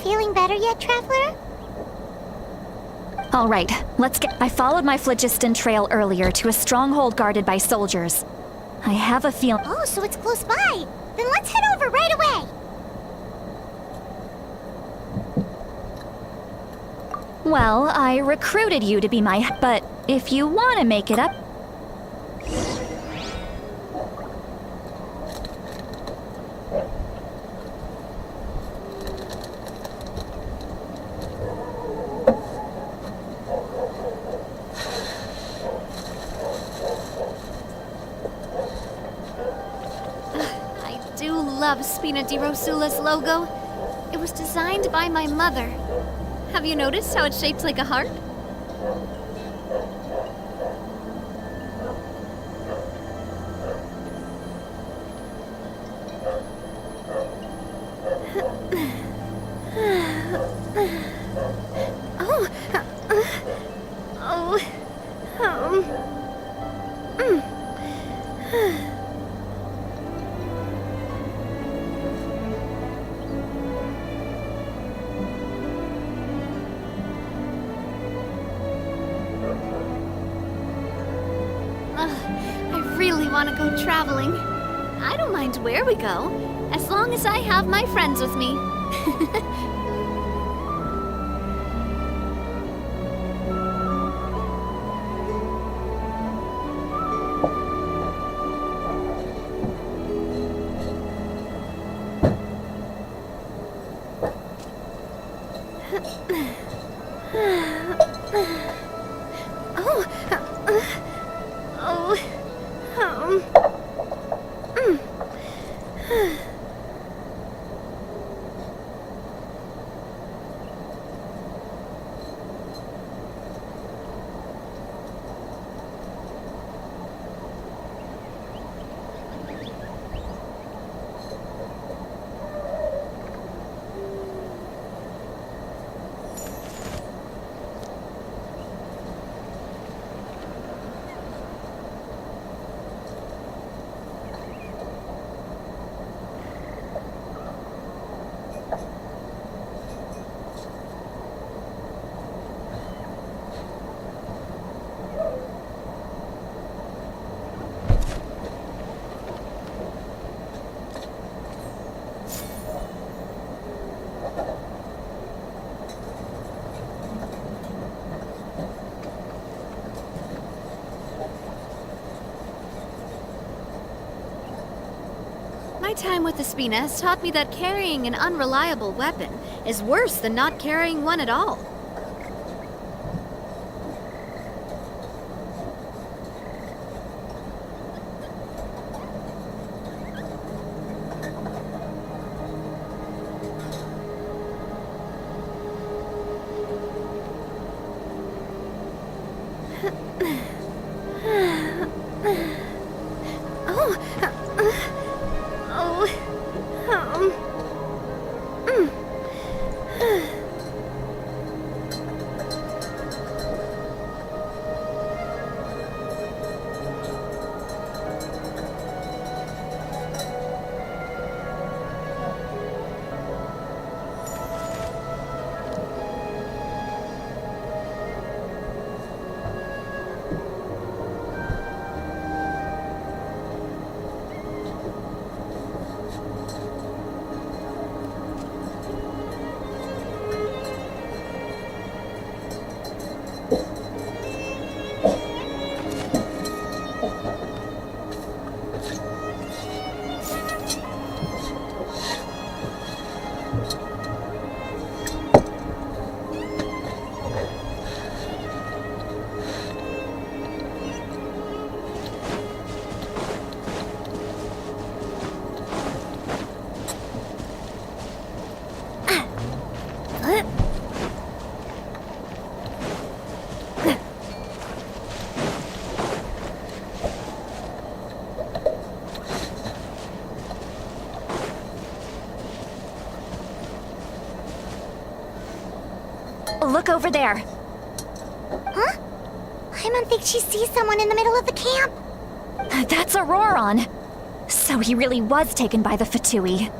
Feeling better yet, Traveler? All right, let's get... I followed my phlogiston trail earlier to a stronghold guarded by soldiers. I have a feeling... Oh, so it's close by. Then let's head over right away. Well, I recruited you to be my... But if you want to make it up... Love Spina di Rosula's logo. It was designed by my mother. Have you noticed how it's shaped like a heart? I really want to go traveling. I don't mind where we go, as long as I have my friends with me. My time with the Spina has taught me that carrying an unreliable weapon is worse than not carrying one at all. look over there. Huh? Paimon thinks she sees someone in the middle of the camp. That's Auroron. So he really was taken by the Fatui.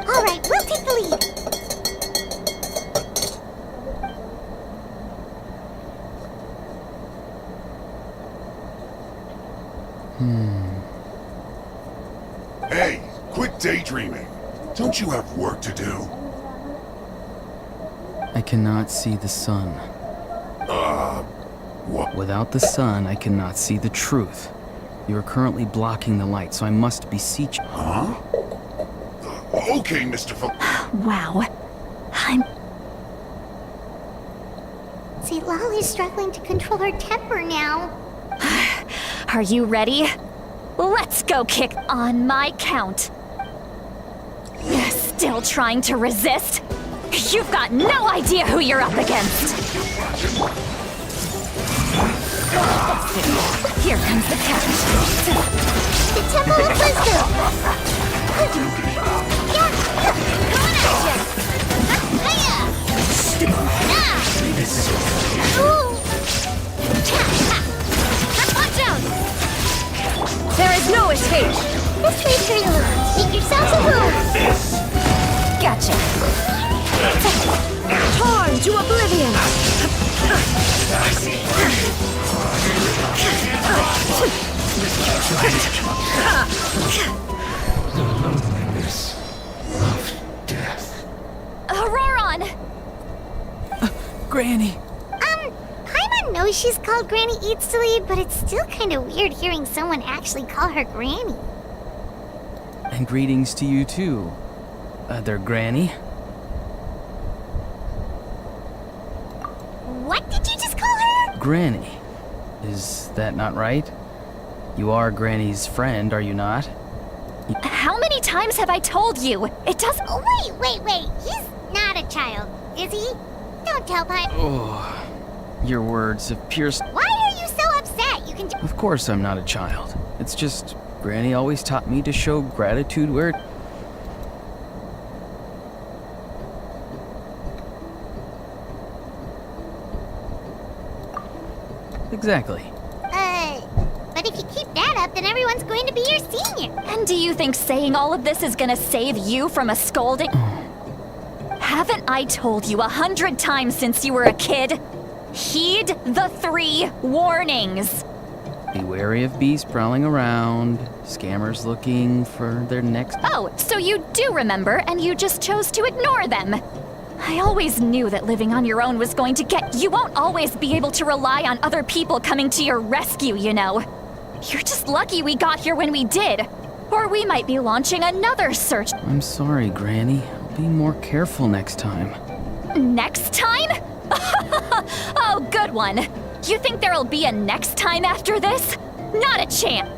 All right, we'll take the lead. Hey, quit daydreaming. Don't you have work to do? I cannot see the sun. What? Without the sun, I cannot see the truth. You are currently blocking the light, so I must beseech you. Huh? Okay, Mr. Wow. See, Lolly's struggling to control her temper now. Are you ready? Let's go kick on my count. Still trying to resist? You've got no idea who you're up against. Here comes the count. The Temple of Wisdom! Yeah! Coming at you! Hiya! Ooh! Watch out! There is no escape! This way's very little. Make yourselves a room! Gotcha. Torn to oblivion! The loneliness of death. Auroron! Granny! Paimon knows she's called Granny Eats to Lead, but it's still kind of weird hearing someone actually call her Granny. And greetings to you too, other Granny. What did you just call her? Granny. Is that not right? You are Granny's friend, are you not? How many times have I told you? It does. Oh, wait. He's not a child, is he? Don't tell Paimon. Oh, your words have pierced. Why are you so upset? You can just. Of course I'm not a child. It's just Granny always taught me to show gratitude where... Exactly. But if you keep that up, then everyone's going to be your senior. And do you think saying all of this is gonna save you from a scolding? Haven't I told you 100 times since you were a kid? Heed the 3 warnings. Be wary of bees prowling around, scammers looking for their next... Oh, so you do remember, and you just chose to ignore them. I always knew that living on your own was going to get... You won't always be able to rely on other people coming to your rescue, you know. You're just lucky we got here when we did. Or we might be launching another search. I'm sorry, Granny. I'll be more careful next time. Next time? Oh, good one. You think there'll be a next time after this? Not a chance.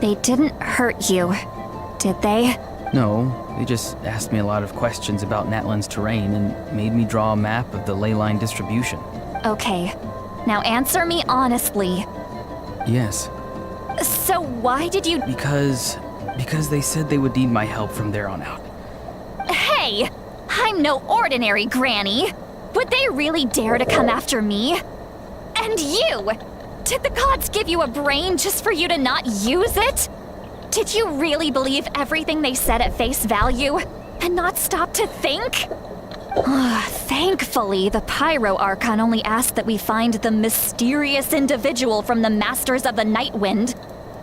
They didn't hurt you, did they? No, they just asked me a lot of questions about Natlan's terrain and made me draw a map of the ley line distribution. Okay. Now answer me honestly. Yes. So why did you... Because they said they would need my help from there on out. Hey! I'm no ordinary Granny. Would they really dare to come after me? And you! Did the gods give you a brain just for you to not use it? Did you really believe everything they said at face value? And not stop to think? Thankfully, the Pyro Archon only asked that we find the mysterious individual from the Masters of the Nightwind,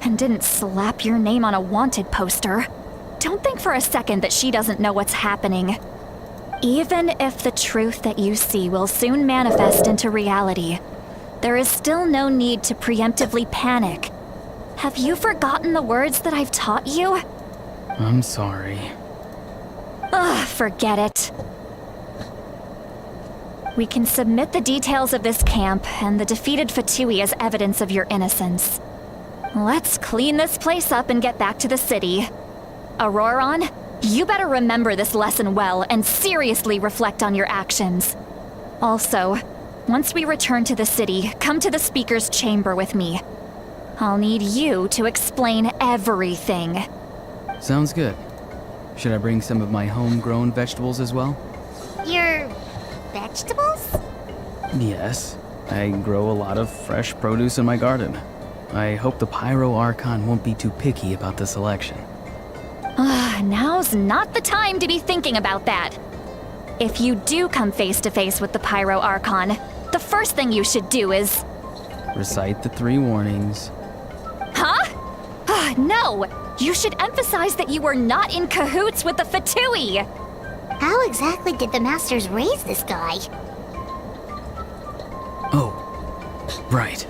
and didn't slap your name on a wanted poster. Don't think for a second that she doesn't know what's happening. Even if the truth that you see will soon manifest into reality, there is still no need to preemptively panic. Have you forgotten the words that I've taught you? I'm sorry. Forget it. We can submit the details of this camp and the defeated Fatui as evidence of your innocence. Let's clean this place up and get back to the city. Auroron, you better remember this lesson well and seriously reflect on your actions. Also, once we return to the city, come to the Speaker's chamber with me. I'll need you to explain everything. Sounds good. Should I bring some of my homegrown vegetables as well? Your vegetables? Yes. I grow a lot of fresh produce in my garden. I hope the Pyro Archon won't be too picky about the selection. Now's not the time to be thinking about that. If you do come face to face with the Pyro Archon, the first thing you should do is... Recite the 3 warnings. Huh? No! You should emphasize that you were not in cahoots with the Fatui! How exactly did the Masters raise this guy? Oh, right.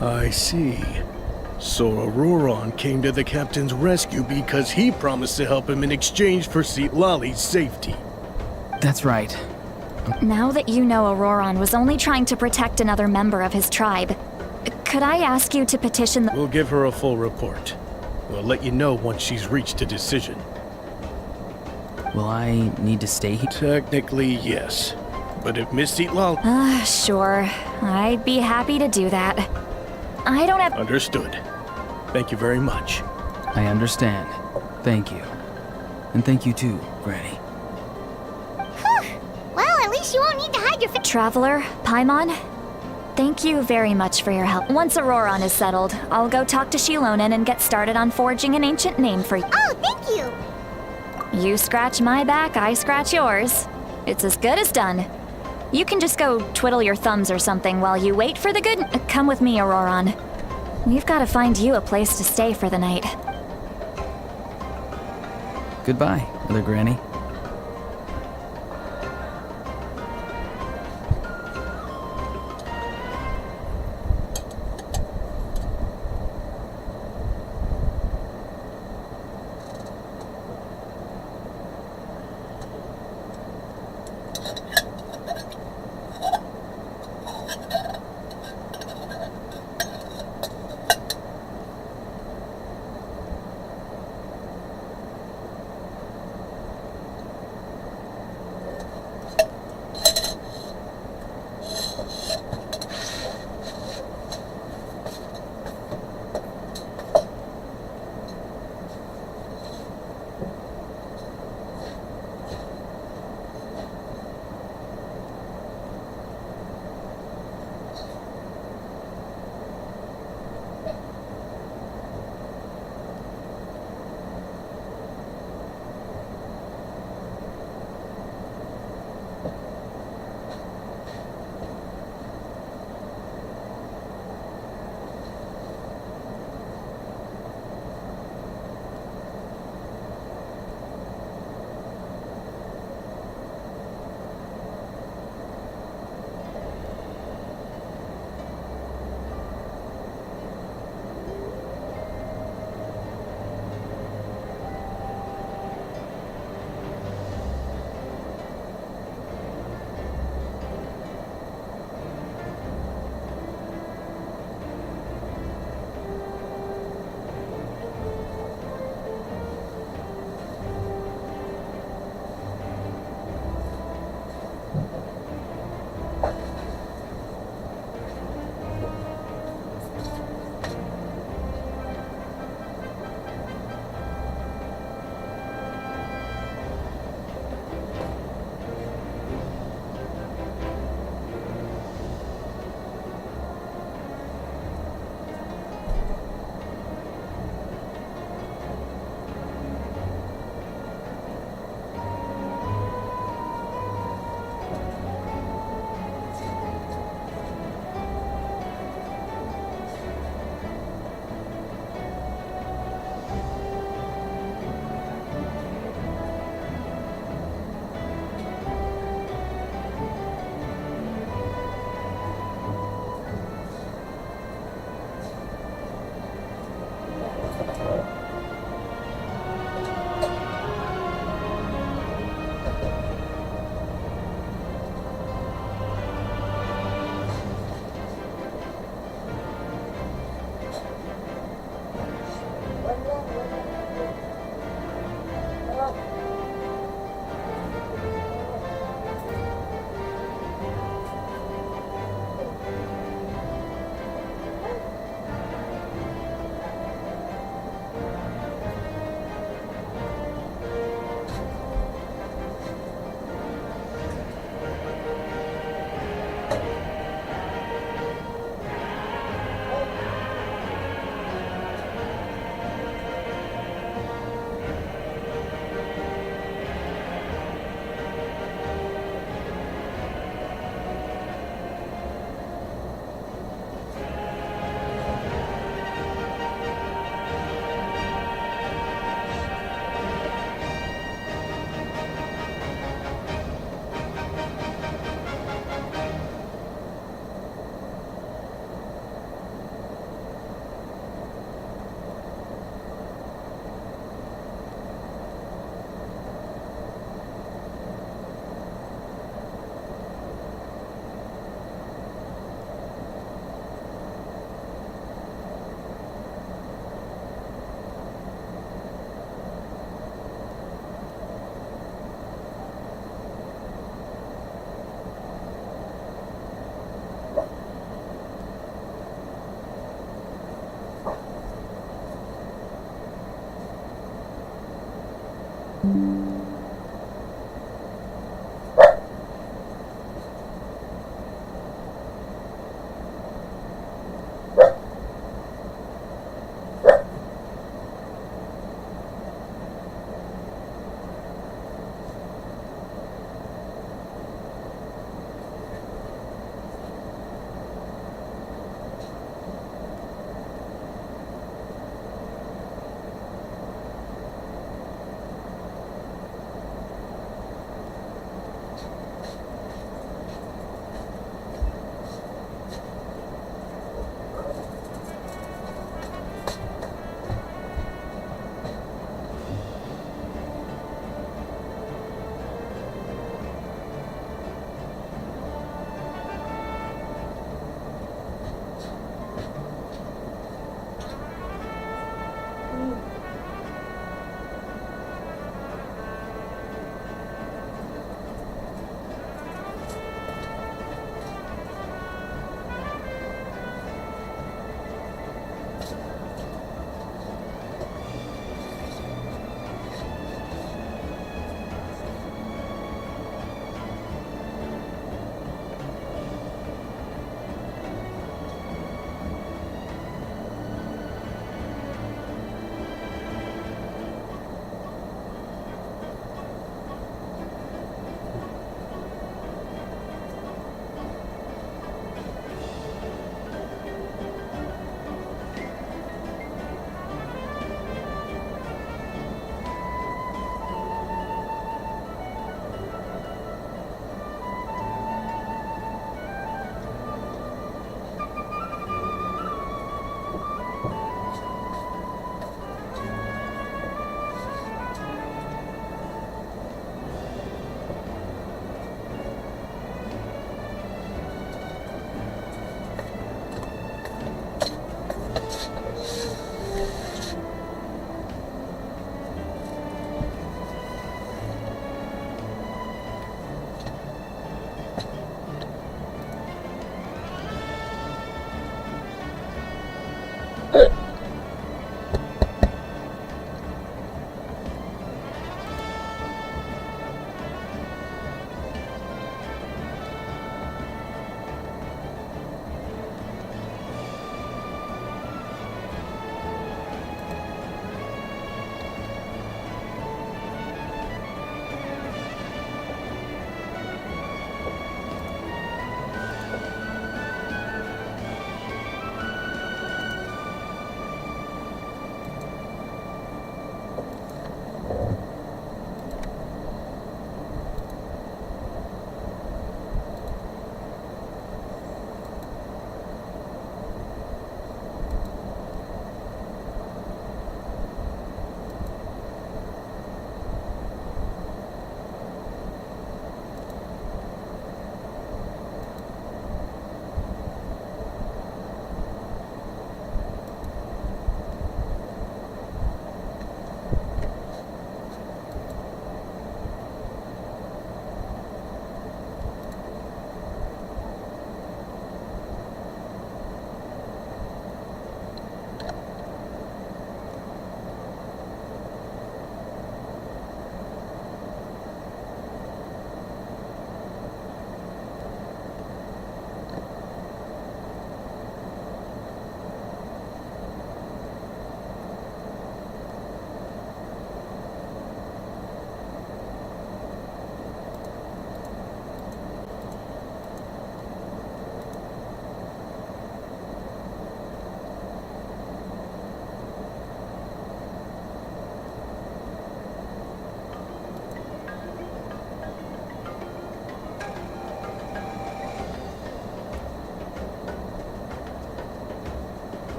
I see. So Auroron came to the captain's rescue because he promised to help him in exchange for Sleeeeeep's safety. That's right. Now that you know Auroron was only trying to protect another member of his tribe, could I ask you to petition the... We'll give her a full report. We'll let you know once she's reached a decision. Will I need to stay here? Technically, yes. But if Miss Sleeeeeep... Sure. I'd be happy to do that. I don't have... Understood. Thank you very much. I understand. Thank you. And thank you too, Granny. Whew. Well, at least you won't need to hide your Traveler, Paimon, thank you very much for your help. Once Auroron is settled, I'll go talk to Shilonen and get started on forging an ancient name for you. Oh, thank you! You scratch my back, I scratch yours. It's as good as done. You can just go twiddle your thumbs or something while you wait for the good... Come with me, Auroron. We've got to find you a place to stay for the night. Goodbye, Mother Granny.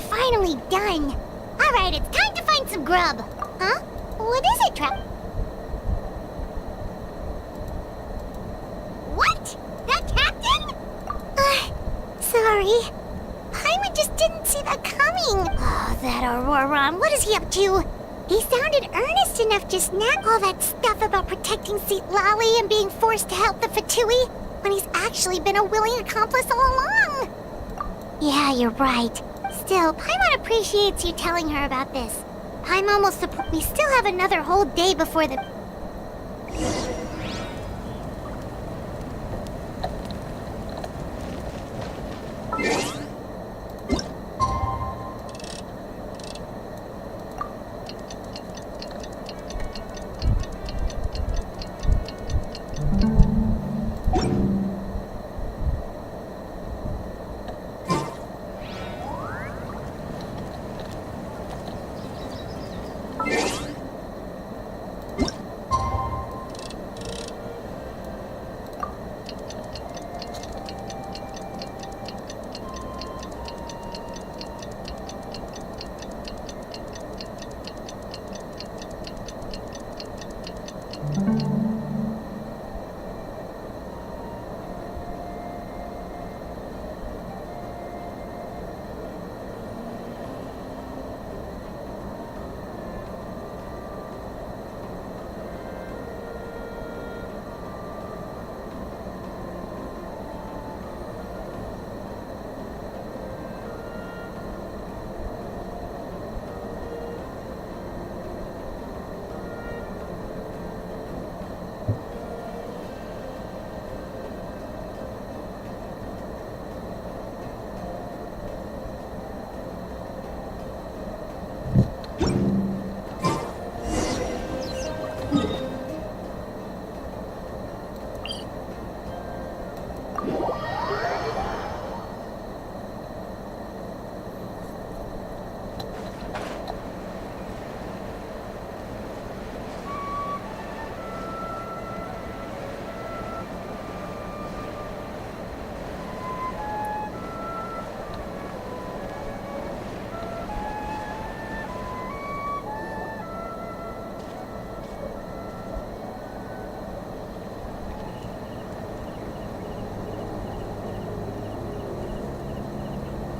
finally done. Alright, it's time to find some grub. Huh? What is it, Trap? What? That captain? Sorry. Paimon just didn't see that coming. Oh, that Auroron, what is he up to? He sounded earnest enough just now. All that stuff about protecting Sleeeeeep and being forced to help the Fatui, when he's actually been a willing accomplice all along. Yeah, you're right. Still, Paimon appreciates you telling her about this. Paimon will support. We still have another whole day before the...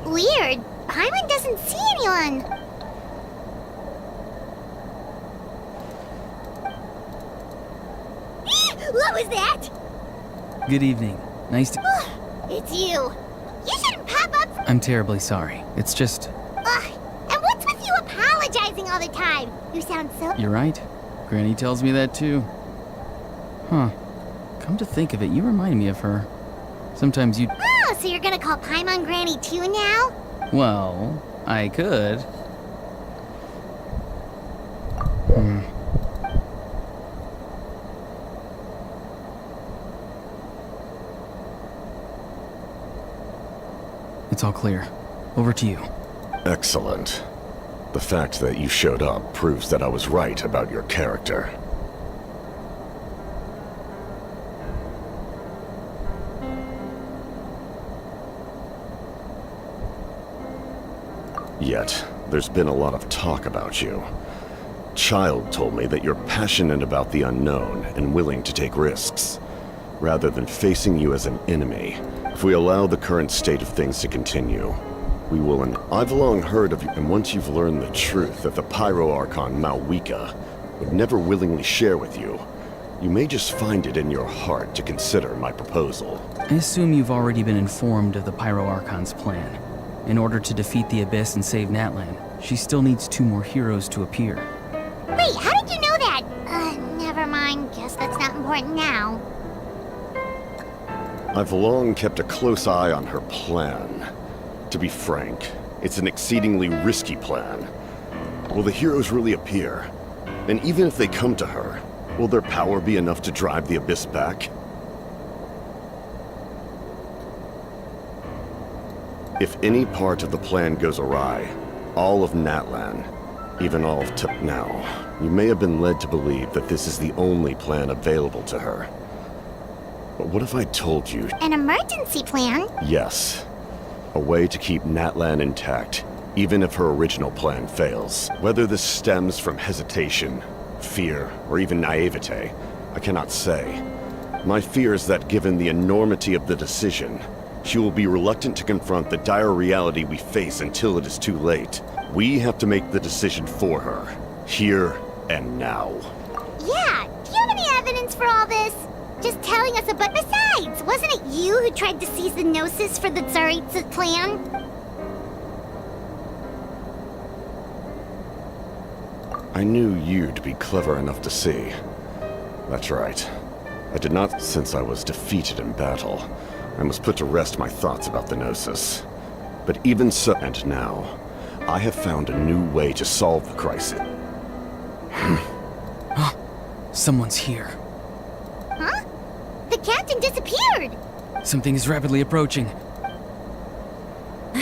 Weird. Paimon doesn't see anyone. What was that? Good evening. Nice to... It's you. You shouldn't pop up. I'm terribly sorry. It's just... And what's with you apologizing all the time? You sound so... You're right. Granny tells me that too. Huh. Come to think of it, you remind me of her. Sometimes you... Oh, so you're gonna call Paimon Granny too now? Well, I could. It's all clear. Over to you. Excellent. The fact that you showed up proves that I was right about your character. Yet, there's been a lot of talk about you. Child told me that you're passionate about the unknown and willing to take risks, rather than facing you as an enemy. If we allow the current state of things to continue, we will I've long heard of you, and once you've learned the truth that the Pyro Archon Malwika would never willingly share with you, you may just find it in your heart to consider my proposal. I assume you've already been informed of the Pyro Archon's plan. In order to defeat the Abyss and save Natlan, she still needs 2 more heroes to appear. Wait, how did you know that? Never mind. Guess that's not important now. I've long kept a close eye on her plan. To be frank, it's an exceedingly risky plan. Will the heroes really appear? And even if they come to her, will their power be enough to drive the Abyss back? If any part of the plan goes awry, all of Natlan, even all of now, you may have been led to believe that this is the only plan available to her. But what if I told you... An emergency plan? Yes. A way to keep Natlan intact, even if her original plan fails. Whether this stems from hesitation, fear, or even naivete, I cannot say. My fear is that given the enormity of the decision, she will be reluctant to confront the dire reality we face until it is too late. We have to make the decision for her, here and now. Yeah, do you have any evidence for all this? Just telling us about. Besides, wasn't it you who tried to seize the Gnosis for the Tsaritsa clan? I knew you'd be clever enough to see. That's right. I did not, since I was defeated in battle. I must put to rest my thoughts about the Gnosis. But even so, and now, I have found a new way to solve the crisis. Someone's here. Huh? The captain disappeared! Something is rapidly approaching.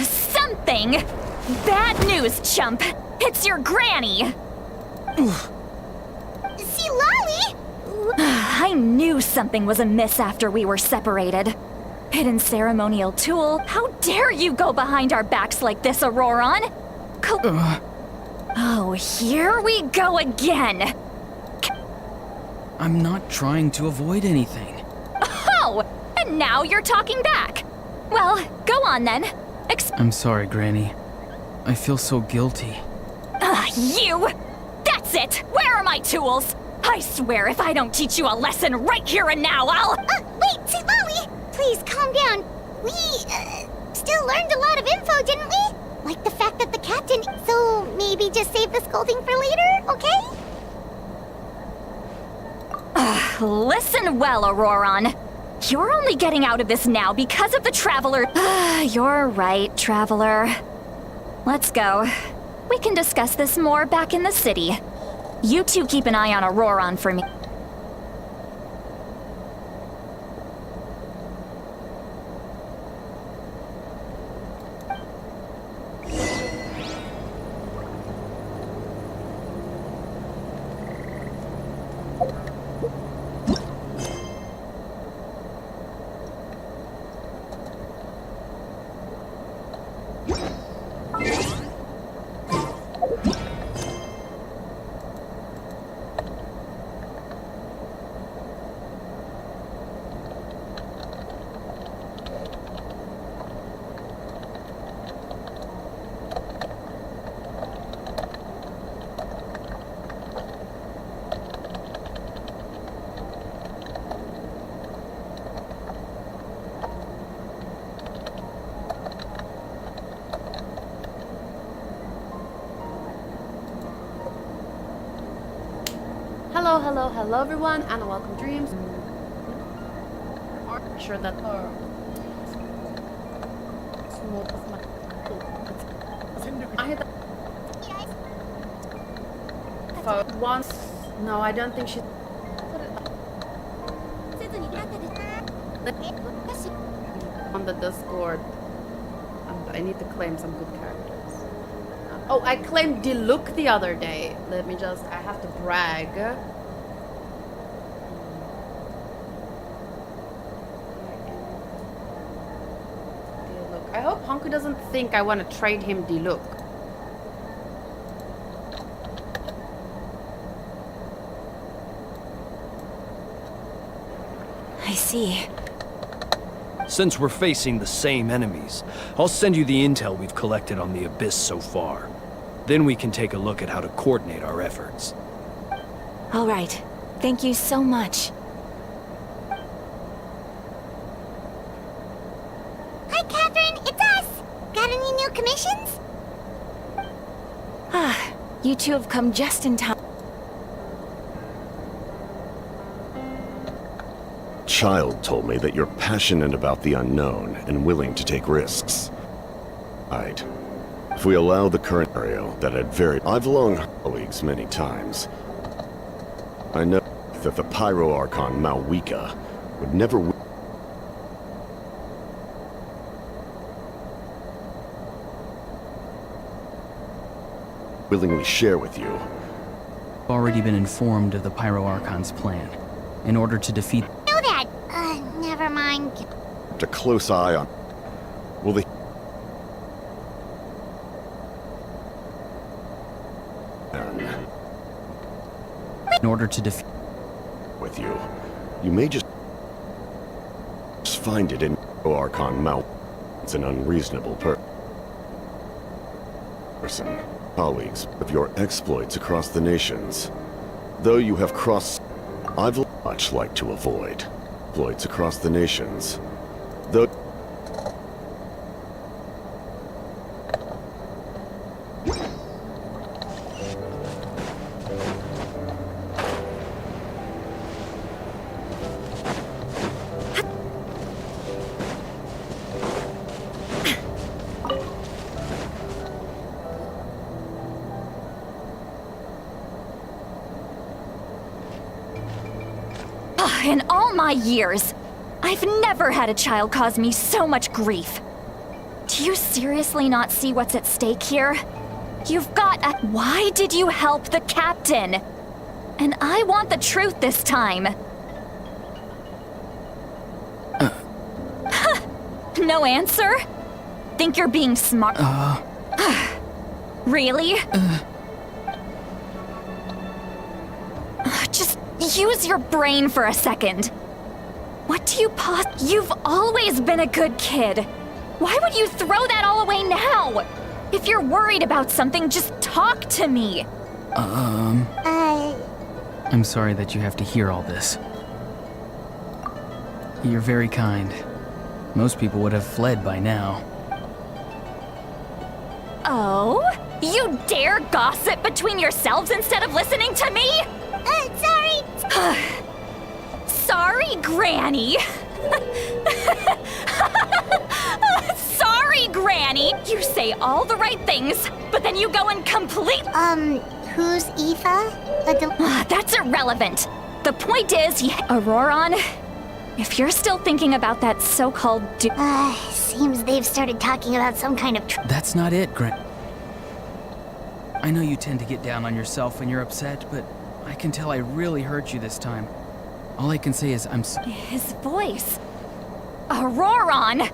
Something? Bad news, chump! It's your granny! See, Lolly! I knew something was amiss after we were separated. Hidden ceremonial tool, how dare you go behind our backs like this, Auroron? Oh, here we go again! I'm not trying to avoid anything. Oh! And now you're talking back! Well, go on then. I'm sorry, Granny. I feel so guilty. You! That's it! Where are my tools? I swear if I don't teach you a lesson right here and now, I'll... Wait, see, Lolly! Please, calm down. We, still learned a lot of info, didn't we? Like the fact that the captain... So, maybe just save the scolding for later, okay? Listen well, Auroron. You're only getting out of this now because of the Traveler. You're right, Traveler. Let's go. We can discuss this more back in the city. You two keep an eye on Auroron for me. Hello everyone, and welcome to Dreams. I'm sure that once. No, I don't think she on the Discord. I need to claim some good characters. Oh, I claimed Diluc the other day. Let me just, I have to brag. I hope Honku doesn't think I want to trade him Diluc. I see. Since we're facing the same enemies, I'll send you the intel we've collected on the Abyss so far. Then we can take a look at how to coordinate our efforts. All right. Thank you so much. Hi, Catherine. It's us. Got any new commissions? You two have come just in time. Child told me that you're passionate about the unknown and willing to take risks. Right. If we allow the current scenario that had varied, I've long heard colleagues many times. I know that the Pyro Archon Malwika would never willingly share with you. I've already been informed of the Pyro Archon's plan. In order to defeat... Know that. Never mind. Kept a close eye on... Will they... order to defeat with you. You may just find it in Archon mouth. It's an unreasonable person. Colleagues of your exploits across the nations. Though you have crossed, I've much like to avoid exploits across the nations. Though In all my years, I've never had a child cause me so much grief. Do you seriously not see what's at stake here? You've got a— Why did you help the captain? And I want the truth this time. No answer? Think you're being smart? Really? Just use your brain for a second. What do you You've always been a good kid. Why would you throw that all away now? If you're worried about something, just talk to me. I'm sorry that you have to hear all this. You're very kind. Most people would have fled by now. Oh? You dare gossip between yourselves instead of listening to me? Sorry. Sorry, Granny. Sorry, Granny. You say all the right things, but then you go and complete— Who's Aoife? That's irrelevant. The point is, Auroron, if you're still thinking about that so-called seems they've started talking about some kind of That's not it, I know you tend to get down on yourself when you're upset, but I can tell I really hurt you this time. All I can say is His voice. Auroron!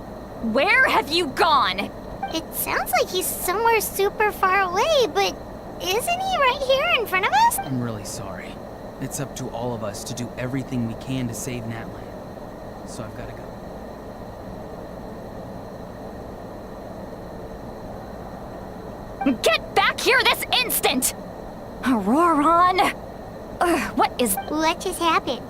Where have you gone? It sounds like he's somewhere super far away, but isn't he right here in front of us? I'm really sorry. It's up to all of us to do everything we can to save Natlan. So I've got to go. Get back here this instant! Auroron! What just happened?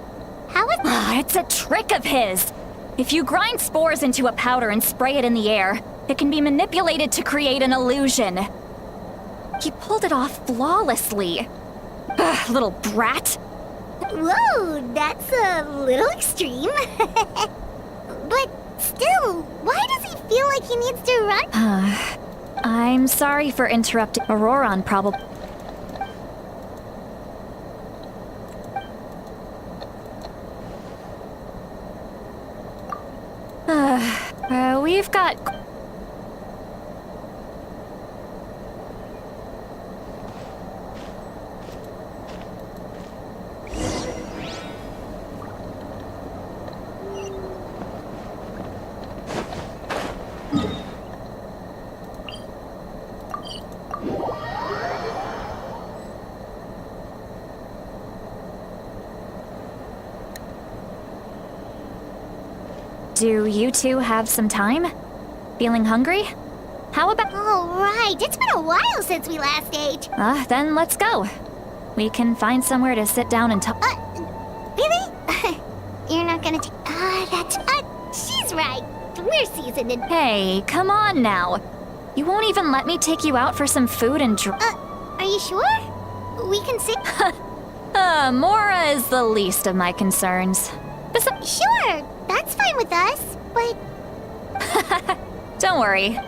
How was— It's a trick of his. If you grind spores into a powder and spray it in the air, it can be manipulated to create an illusion. He pulled it off flawlessly. Little brat. Whoa, that's a little extreme. But still, why does he feel like he needs to run? I'm sorry for interrupting. Auroron probably— we've got— Do you two have some time? Feeling hungry? How about— All right, it's been a while since we last ate. Then let's go. We can find somewhere to sit down and talk. Really? You're not gonna that's— she's right. We're seasoned in— Hey, come on now. You won't even let me take you out for some food and are you sure? We can sit— Mora is the least of my concerns. Sure, that's fine with us, but— Don't worry.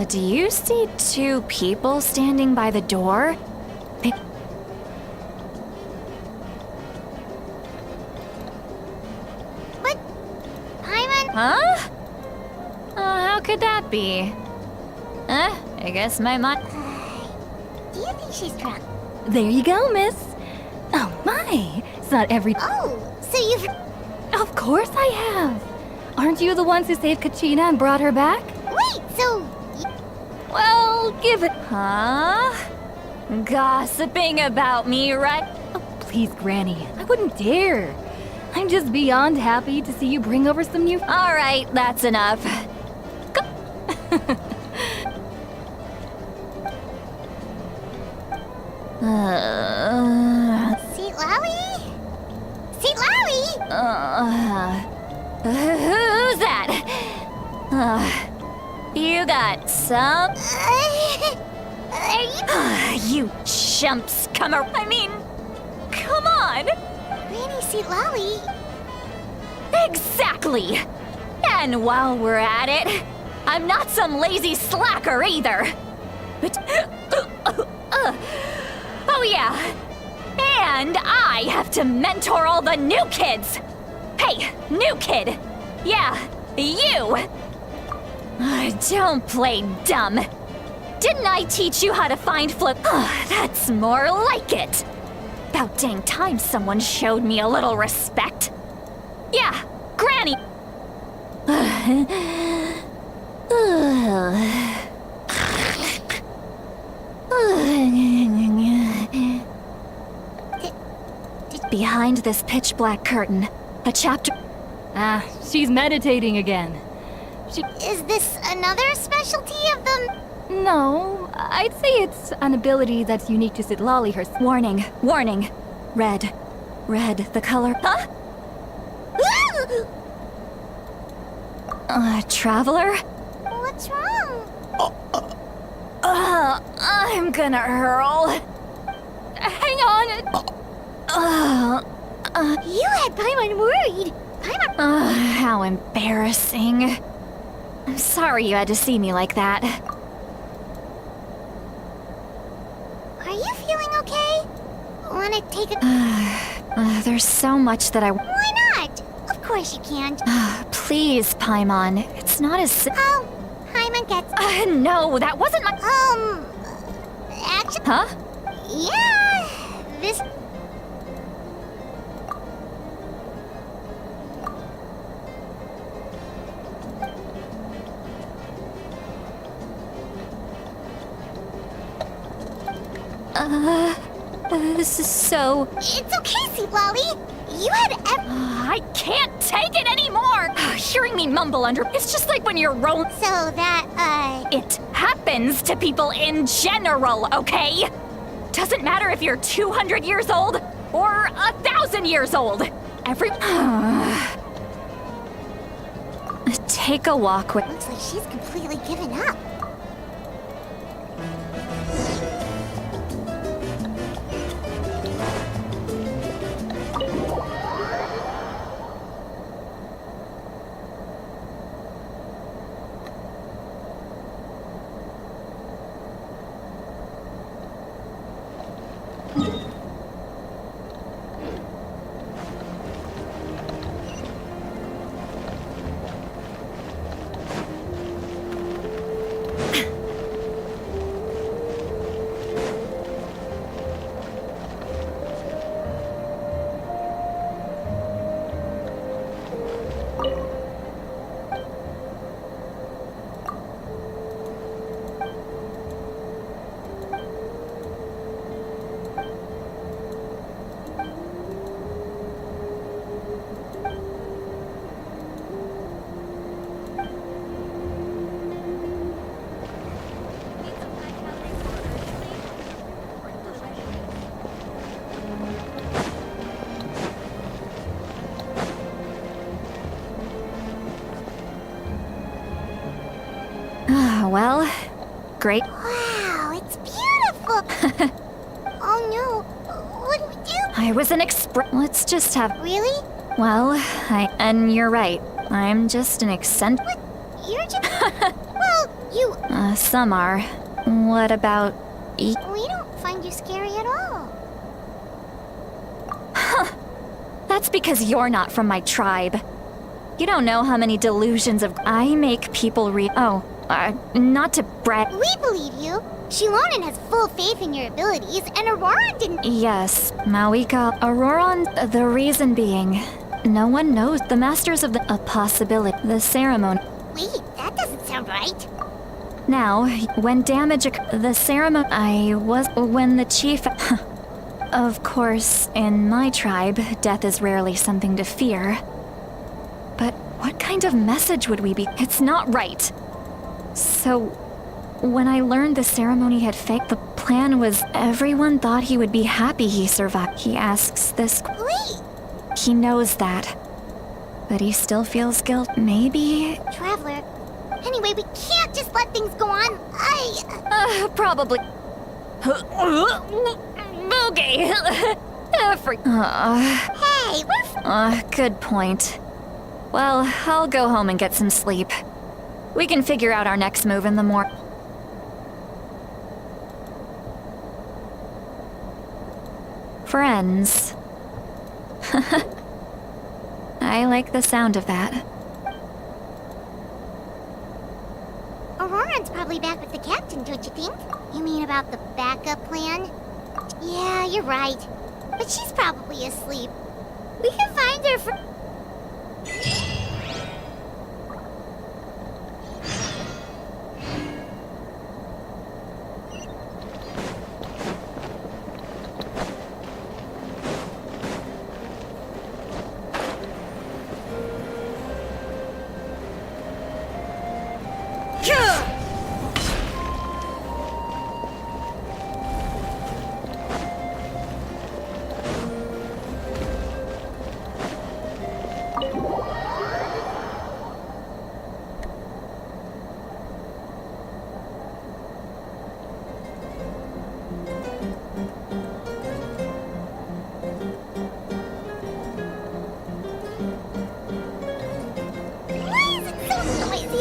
Do you see two people standing by the door? They... But, Paimon... Huh? How could that be? I guess my mind... Do you think she's drunk? There you go, miss. Oh my, it's not every... Oh, so you've... Of course I have. Aren't you the ones who saved Kachina and brought her back? Wait, so... Well, give it... Huh? Gossiping about me, right? Oh, please, Granny, I wouldn't dare. I'm just beyond happy to see you bring over some new... All right, that's enough. Seat Lowy? Seat Lowy? Who's that? You got some? You chumps, come on. I mean, come on. Granny Seat Lowy. Exactly. And while we're at it, I'm not some lazy slacker either. But, oh yeah. And I have to mentor all the new kids. Hey, new kid. Yeah, you. Don't play dumb. Didn't I teach you how to find flip? That's more like it. About dang time someone showed me a little respect. Yeah, Granny. Behind this pitch-black curtain, a chapter... she's meditating again. Is this another specialty of them? No, I'd say it's an ability that's unique to Sitlali herself. Warning, warning. Red. Red, the color... Huh? Traveler? What's wrong? I'm gonna hurl. Hang on. You had Paimon worried. Paimon... how embarrassing. I'm sorry you had to see me like that. Are you feeling okay? Wanna take a... There's so much that I... Why not? Of course you can't. Please, Paimon. It's not as... Oh, Paimon gets... No, that wasn't my... Actually... Huh? Yeah, this... This is so... It's okay, Seablolly. You had I can't take it anymore! Hearing me mumble under... It's just like when you're rolling... So that, It happens to people in general, okay? Doesn't matter if you're 200 years old or 1,000 years old. Every... Take a walk with... Looks like she's completely given up. Well, great. Wow, it's beautiful. Oh no, what do we do? I was an Let's just have... Really? Well, and you're right. I'm just an eccentric... What? You're just... Well, You... Some are. What about... We don't find you scary at all. That's because you're not from my tribe. You don't know how many delusions of... I make people not to brag... We believe you. Shilonen has full faith in your abilities, and Aurora didn't... Yes, Mawika. Auroron, the reason being... No one knows the masters of a possibility. The ceremony... Wait, that doesn't sound right. Now, when the ceremony... when the chief... Of course, in my tribe, death is rarely something to fear. But what kind of message would we be? It's not right. So, when I learned the ceremony had faked, the plan was everyone thought he would be happy he survived. He asks this... Wait! He knows that. But he still feels guilt. Maybe... Traveler. Anyway, we can't just let things go on. Probably... Okay. Hey, we're... Good point. Well, I'll go home and get some sleep. We can figure out our next move in the morning. Friends. I like the sound of that. Auroran's probably back with the captain, don't you think? You mean about the backup plan? Yeah, you're right. But she's probably asleep. We can find her for...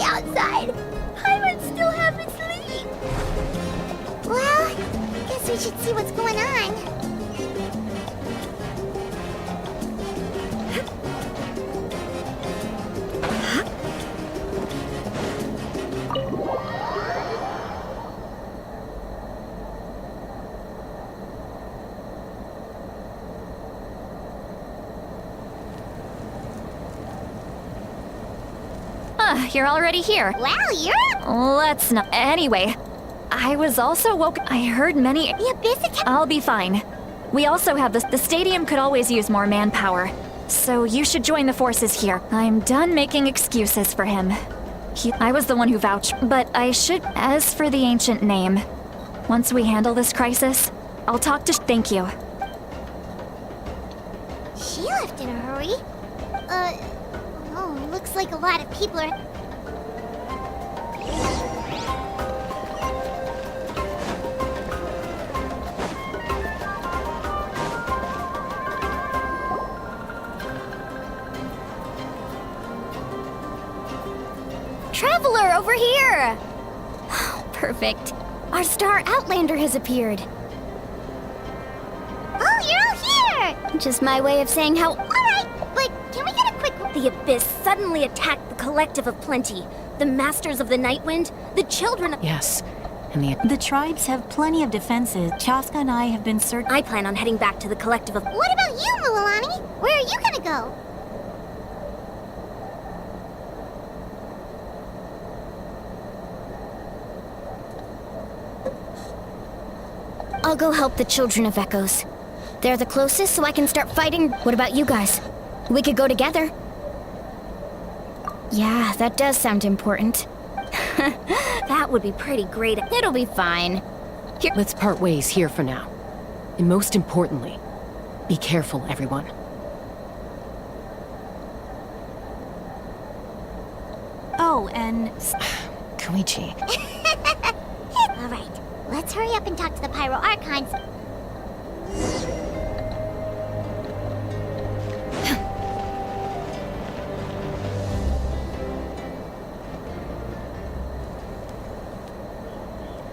outside. Paimon still haven't sleep. Well, guess we should see what's going on. You're already here. Wow, you're... Let's not... Anyway, I was also woke... I heard many... The Abyss attack... I'll be fine. We also have the stadium could always use more manpower. So you should join the forces here. I'm done making excuses for him. I was the one who vouched, but I should... As for the ancient name, once we handle this crisis, I'll talk to... Thank you. She left in a hurry. Oh, looks like a lot of people are... Traveler, over here! Perfect. Our star Outlander has appeared. Oh, you're all here! Just my way of saying how... Alright, but can we get a quick... The Abyss suddenly attacked the Collective of Plenty, the Masters of the Nightwind, the Children of... Yes, and the tribes have plenty of defenses. Chaska and I have been searching... I plan on heading back to the Collective of... What about you, Mualani? Where are you gonna go? I'll go help the Children of Echoes. They're the closest, so I can start fighting. What about you guys? We could go together. Yeah, that does sound important. That would be pretty great. It'll be fine. Here. Let's part ways here for now. And most importantly, be careful, everyone. Oh, and... Koichi. Alright, let's hurry up and talk to the Pyro Archons.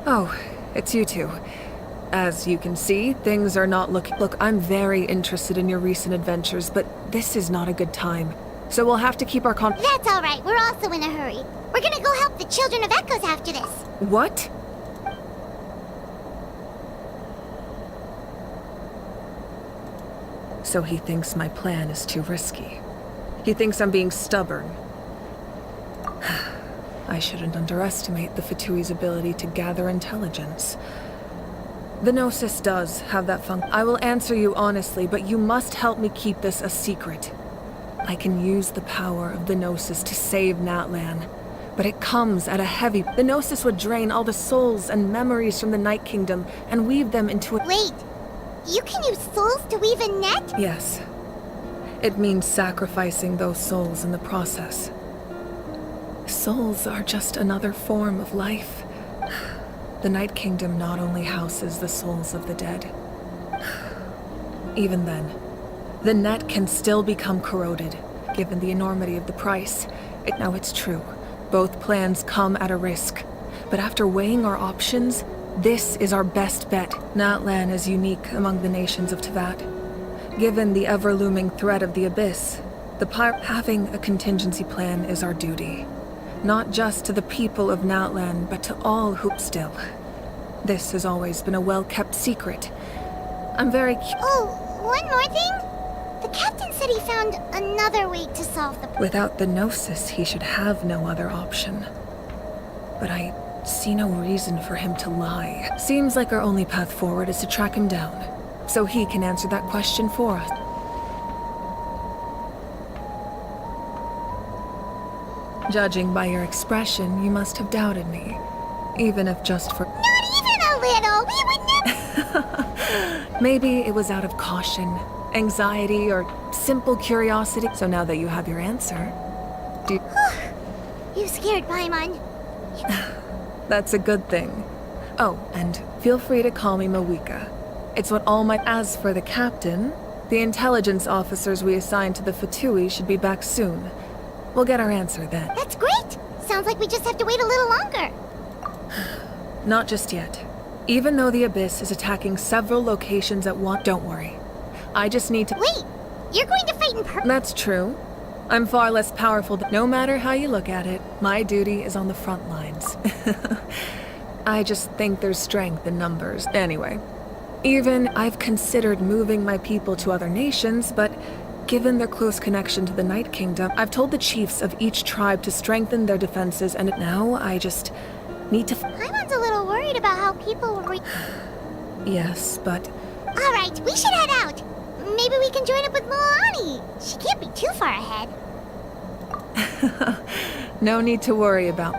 Oh, it's you two. As you can see, things are not looking... Look, I'm very interested in your recent adventures, but this is not a good time. So we'll have to keep our That's all right. We're also in a hurry. We're gonna go help the Children of Echoes after this. What? So he thinks my plan is too risky. He thinks I'm being stubborn. I shouldn't underestimate the Fatui's ability to gather intelligence. The Gnosis does have that function. I will answer you honestly, but you must help me keep this a secret. I can use the power of the Gnosis to save Natlan, but it comes at a heavy... The Gnosis would drain all the souls and memories from the Night Kingdom and weave them into a... Wait, you can use souls to weave a net? Yes. It means sacrificing those souls in the process. Souls are just another form of life. The Night Kingdom not only houses the souls of the dead. Even then, the net can still become corroded, given the enormity of the price. Now it's true, both plans come at a risk. But after weighing our options, this is our best bet. Natlan is unique among the nations of Teyvat. Given the ever-looming threat of the Abyss, having a contingency plan is our duty. Not just to the people of Natlan, but to all who still. This has always been a well-kept secret. I'm very Oh, one more thing? The captain said he found another way to solve the... Without the Gnosis, he should have no other option. But I see no reason for him to lie. Seems like our only path forward is to track him down, so he can answer that question for us. Judging by your expression, you must have doubted me. Even if just for... Not even a little! We would never... Maybe it was out of caution, anxiety, or simple curiosity. So now that you have your answer, do you... You scared Paimon. That's a good thing. Oh, and feel free to call me Mawika. It's what all my... As for the captain, the intelligence officers we assigned to the Fatui should be back soon. We'll get our answer then. That's great! Sounds like we just have to wait a little longer. Not just yet. Even though the Abyss is attacking several locations at once, don't worry. I just need to... Wait! You're going to fight in person? That's true. I'm far less powerful than... No matter how you look at it, my duty is on the front lines. I just think there's strength in numbers. Anyway, even I've considered moving my people to other nations, but... Given their close connection to the Night Kingdom, I've told the chiefs of each tribe to strengthen their defenses, and now I just need to... Paimon's a little worried about how people will Yes, but... Alright, we should head out. Maybe we can join up with Moani. She can't be too far ahead. No need to worry about...